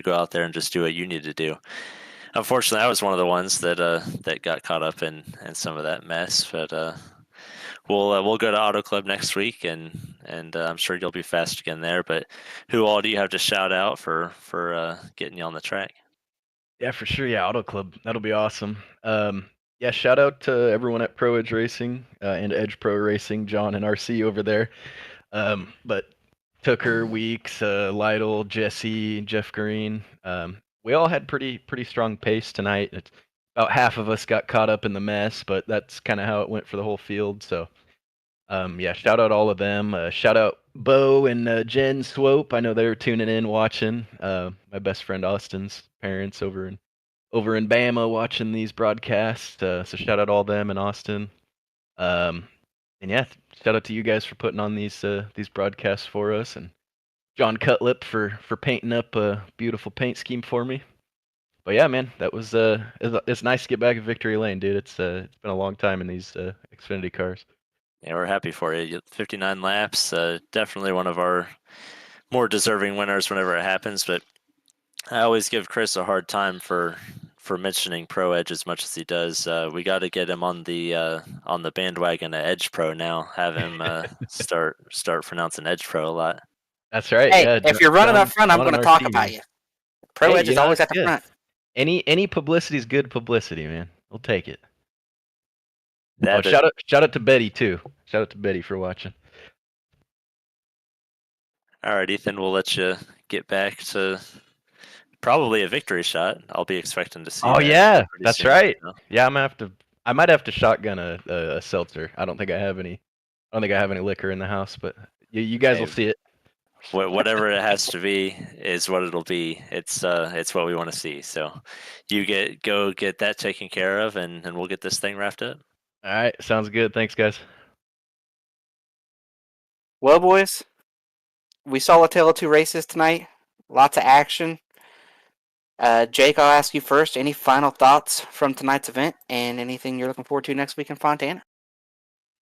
go out there and just do what you need to do. Unfortunately, I was one of the ones that got caught up in some of that mess, but we'll go to Auto Club next week, and I'm sure you'll be fast again there. But who all do you have to shout out for getting you on the track? Yeah, for sure. Yeah, Auto Club. That'll be awesome. Yeah, shout out to everyone at Pro Edge Racing and Edge Pro Racing, John and RC over there. But Tucker, Weeks, Lytle, Jesse, Jeff Green. We all had pretty strong pace tonight. About half of us got caught up in the mess, but that's kind of how it went for the whole field. So, yeah, shout out all of them. Shout out Bo and Jen Swope. I know they were tuning in, watching. My best friend Austin's parents over in Bama watching these broadcasts. So shout out all them in Austin. And yeah, shout out to you guys for putting on these broadcasts for us, and John Cutlip for painting up a beautiful paint scheme for me. But yeah, man, that was it's nice to get back at Victory Lane, dude. It's been a long time in these Xfinity cars. Yeah, we're happy for you. 59 laps, definitely one of our more deserving winners whenever it happens. But I always give Chris a hard time for mentioning Pro Edge as much as he does. We got to get him on the bandwagon of Edge Pro now. Have him start pronouncing Edge Pro a lot. That's right. Hey, yeah, if you're running up front, I'm going to talk about you. Pro Edge is always at the front. Any publicity is good publicity, man. We'll take it. That shout out to Betty too. Shout out to Betty for watching. All right, Ethan, we'll let you get back to probably a victory shot. I'll be expecting to see. Oh yeah, that's soon, right. Yeah, I might have to shotgun a seltzer. I don't think I have any liquor in the house, but you guys will see it. Whatever it has to be is what it'll be. It's what we want to see. So you go get that taken care of, and we'll get this thing wrapped up. All right, sounds good. Thanks, guys. Well, boys, we saw a tale of two races tonight. Lots of action. Jake, I'll ask you first. Any final thoughts from tonight's event and anything you're looking forward to next week in Fontana?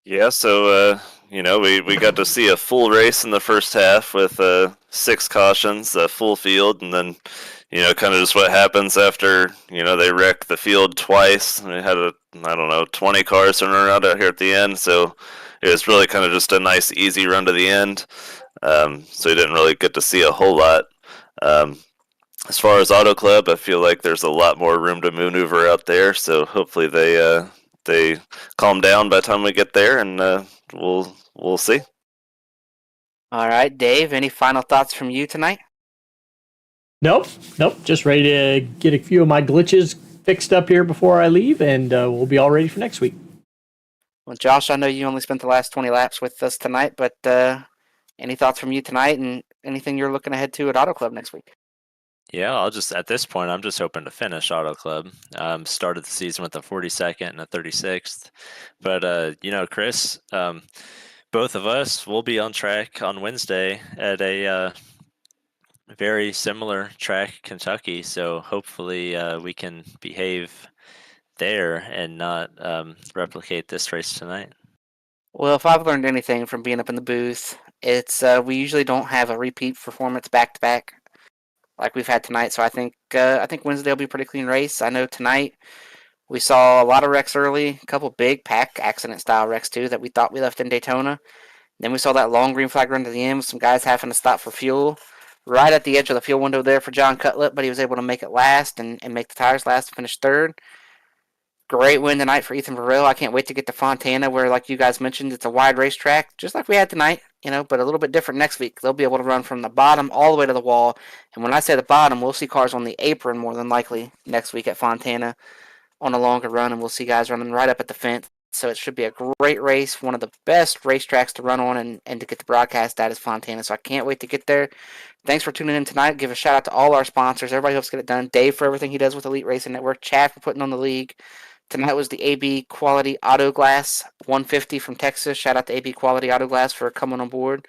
Yeah, so we got to see a full race in the first half with 6 cautions, a full field, and then kind of just what happens after they wreck the field twice. We had 20 cars running around out here at the end, so it was really kind of just a nice easy run to the end. So you didn't really get to see a whole lot. As far as Auto Club, I feel like there's a lot more room to maneuver out there, so hopefully they calm down by the time we get there, and we'll see. All right, Dave, any final thoughts from you tonight? Nope. Just ready to get a few of my glitches fixed up here before I leave, and we'll be all ready for next week. Well, Josh, I know you only spent the last 20 laps with us tonight, but any thoughts from you tonight and anything you're looking ahead to at Auto Club next week? Yeah, at this point, I'm just hoping to finish Auto Club. Started the season with a 42nd and a 36th. But, Chris, both of us will be on track on Wednesday at a very similar track, Kentucky. So hopefully we can behave there and not replicate this race tonight. Well, if I've learned anything from being up in the booth, it's we usually don't have a repeat performance back-to-back like we've had tonight. So I think Wednesday will be a pretty clean race. I know tonight we saw a lot of wrecks early, a couple big pack accident style wrecks too that we thought we left in Daytona. Then we saw that long green flag run to the end with some guys having to stop for fuel right at the edge of the fuel window there for John Cutlip, but he was able to make it last and make the tires last and finish third. Great win tonight for Ethan Verrill. I can't wait to get to Fontana where, like you guys mentioned, it's a wide racetrack, just like we had tonight, but a little bit different next week. They'll be able to run from the bottom all the way to the wall. And when I say the bottom, we'll see cars on the apron more than likely next week at Fontana on a longer run, and we'll see guys running right up at the fence. So it should be a great race, one of the best racetracks to run on and to get the broadcast at is Fontana. So I can't wait to get there. Thanks for tuning in tonight. Give a shout out to all our sponsors. Everybody helps get it done. Dave for everything he does with Elite Racing Network. Chad for putting on the league. Tonight was the AB Quality Auto Glass 150 from Texas. Shout out to AB Quality Auto Glass for coming on board.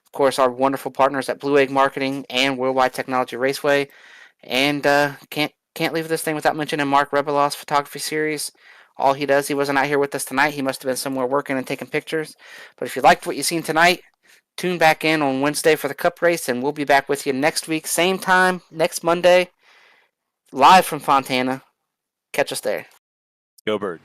Of course, our wonderful partners at Blue Egg Marketing and Worldwide Technology Raceway. And can't leave this thing without mentioning Mark Rebilas Photography Series. All he does, he wasn't out here with us tonight. He must have been somewhere working and taking pictures. But if you liked what you've seen tonight, tune back in on Wednesday for the Cup race, and we'll be back with you next week, same time, next Monday, live from Fontana. Catch us there. Go Bird.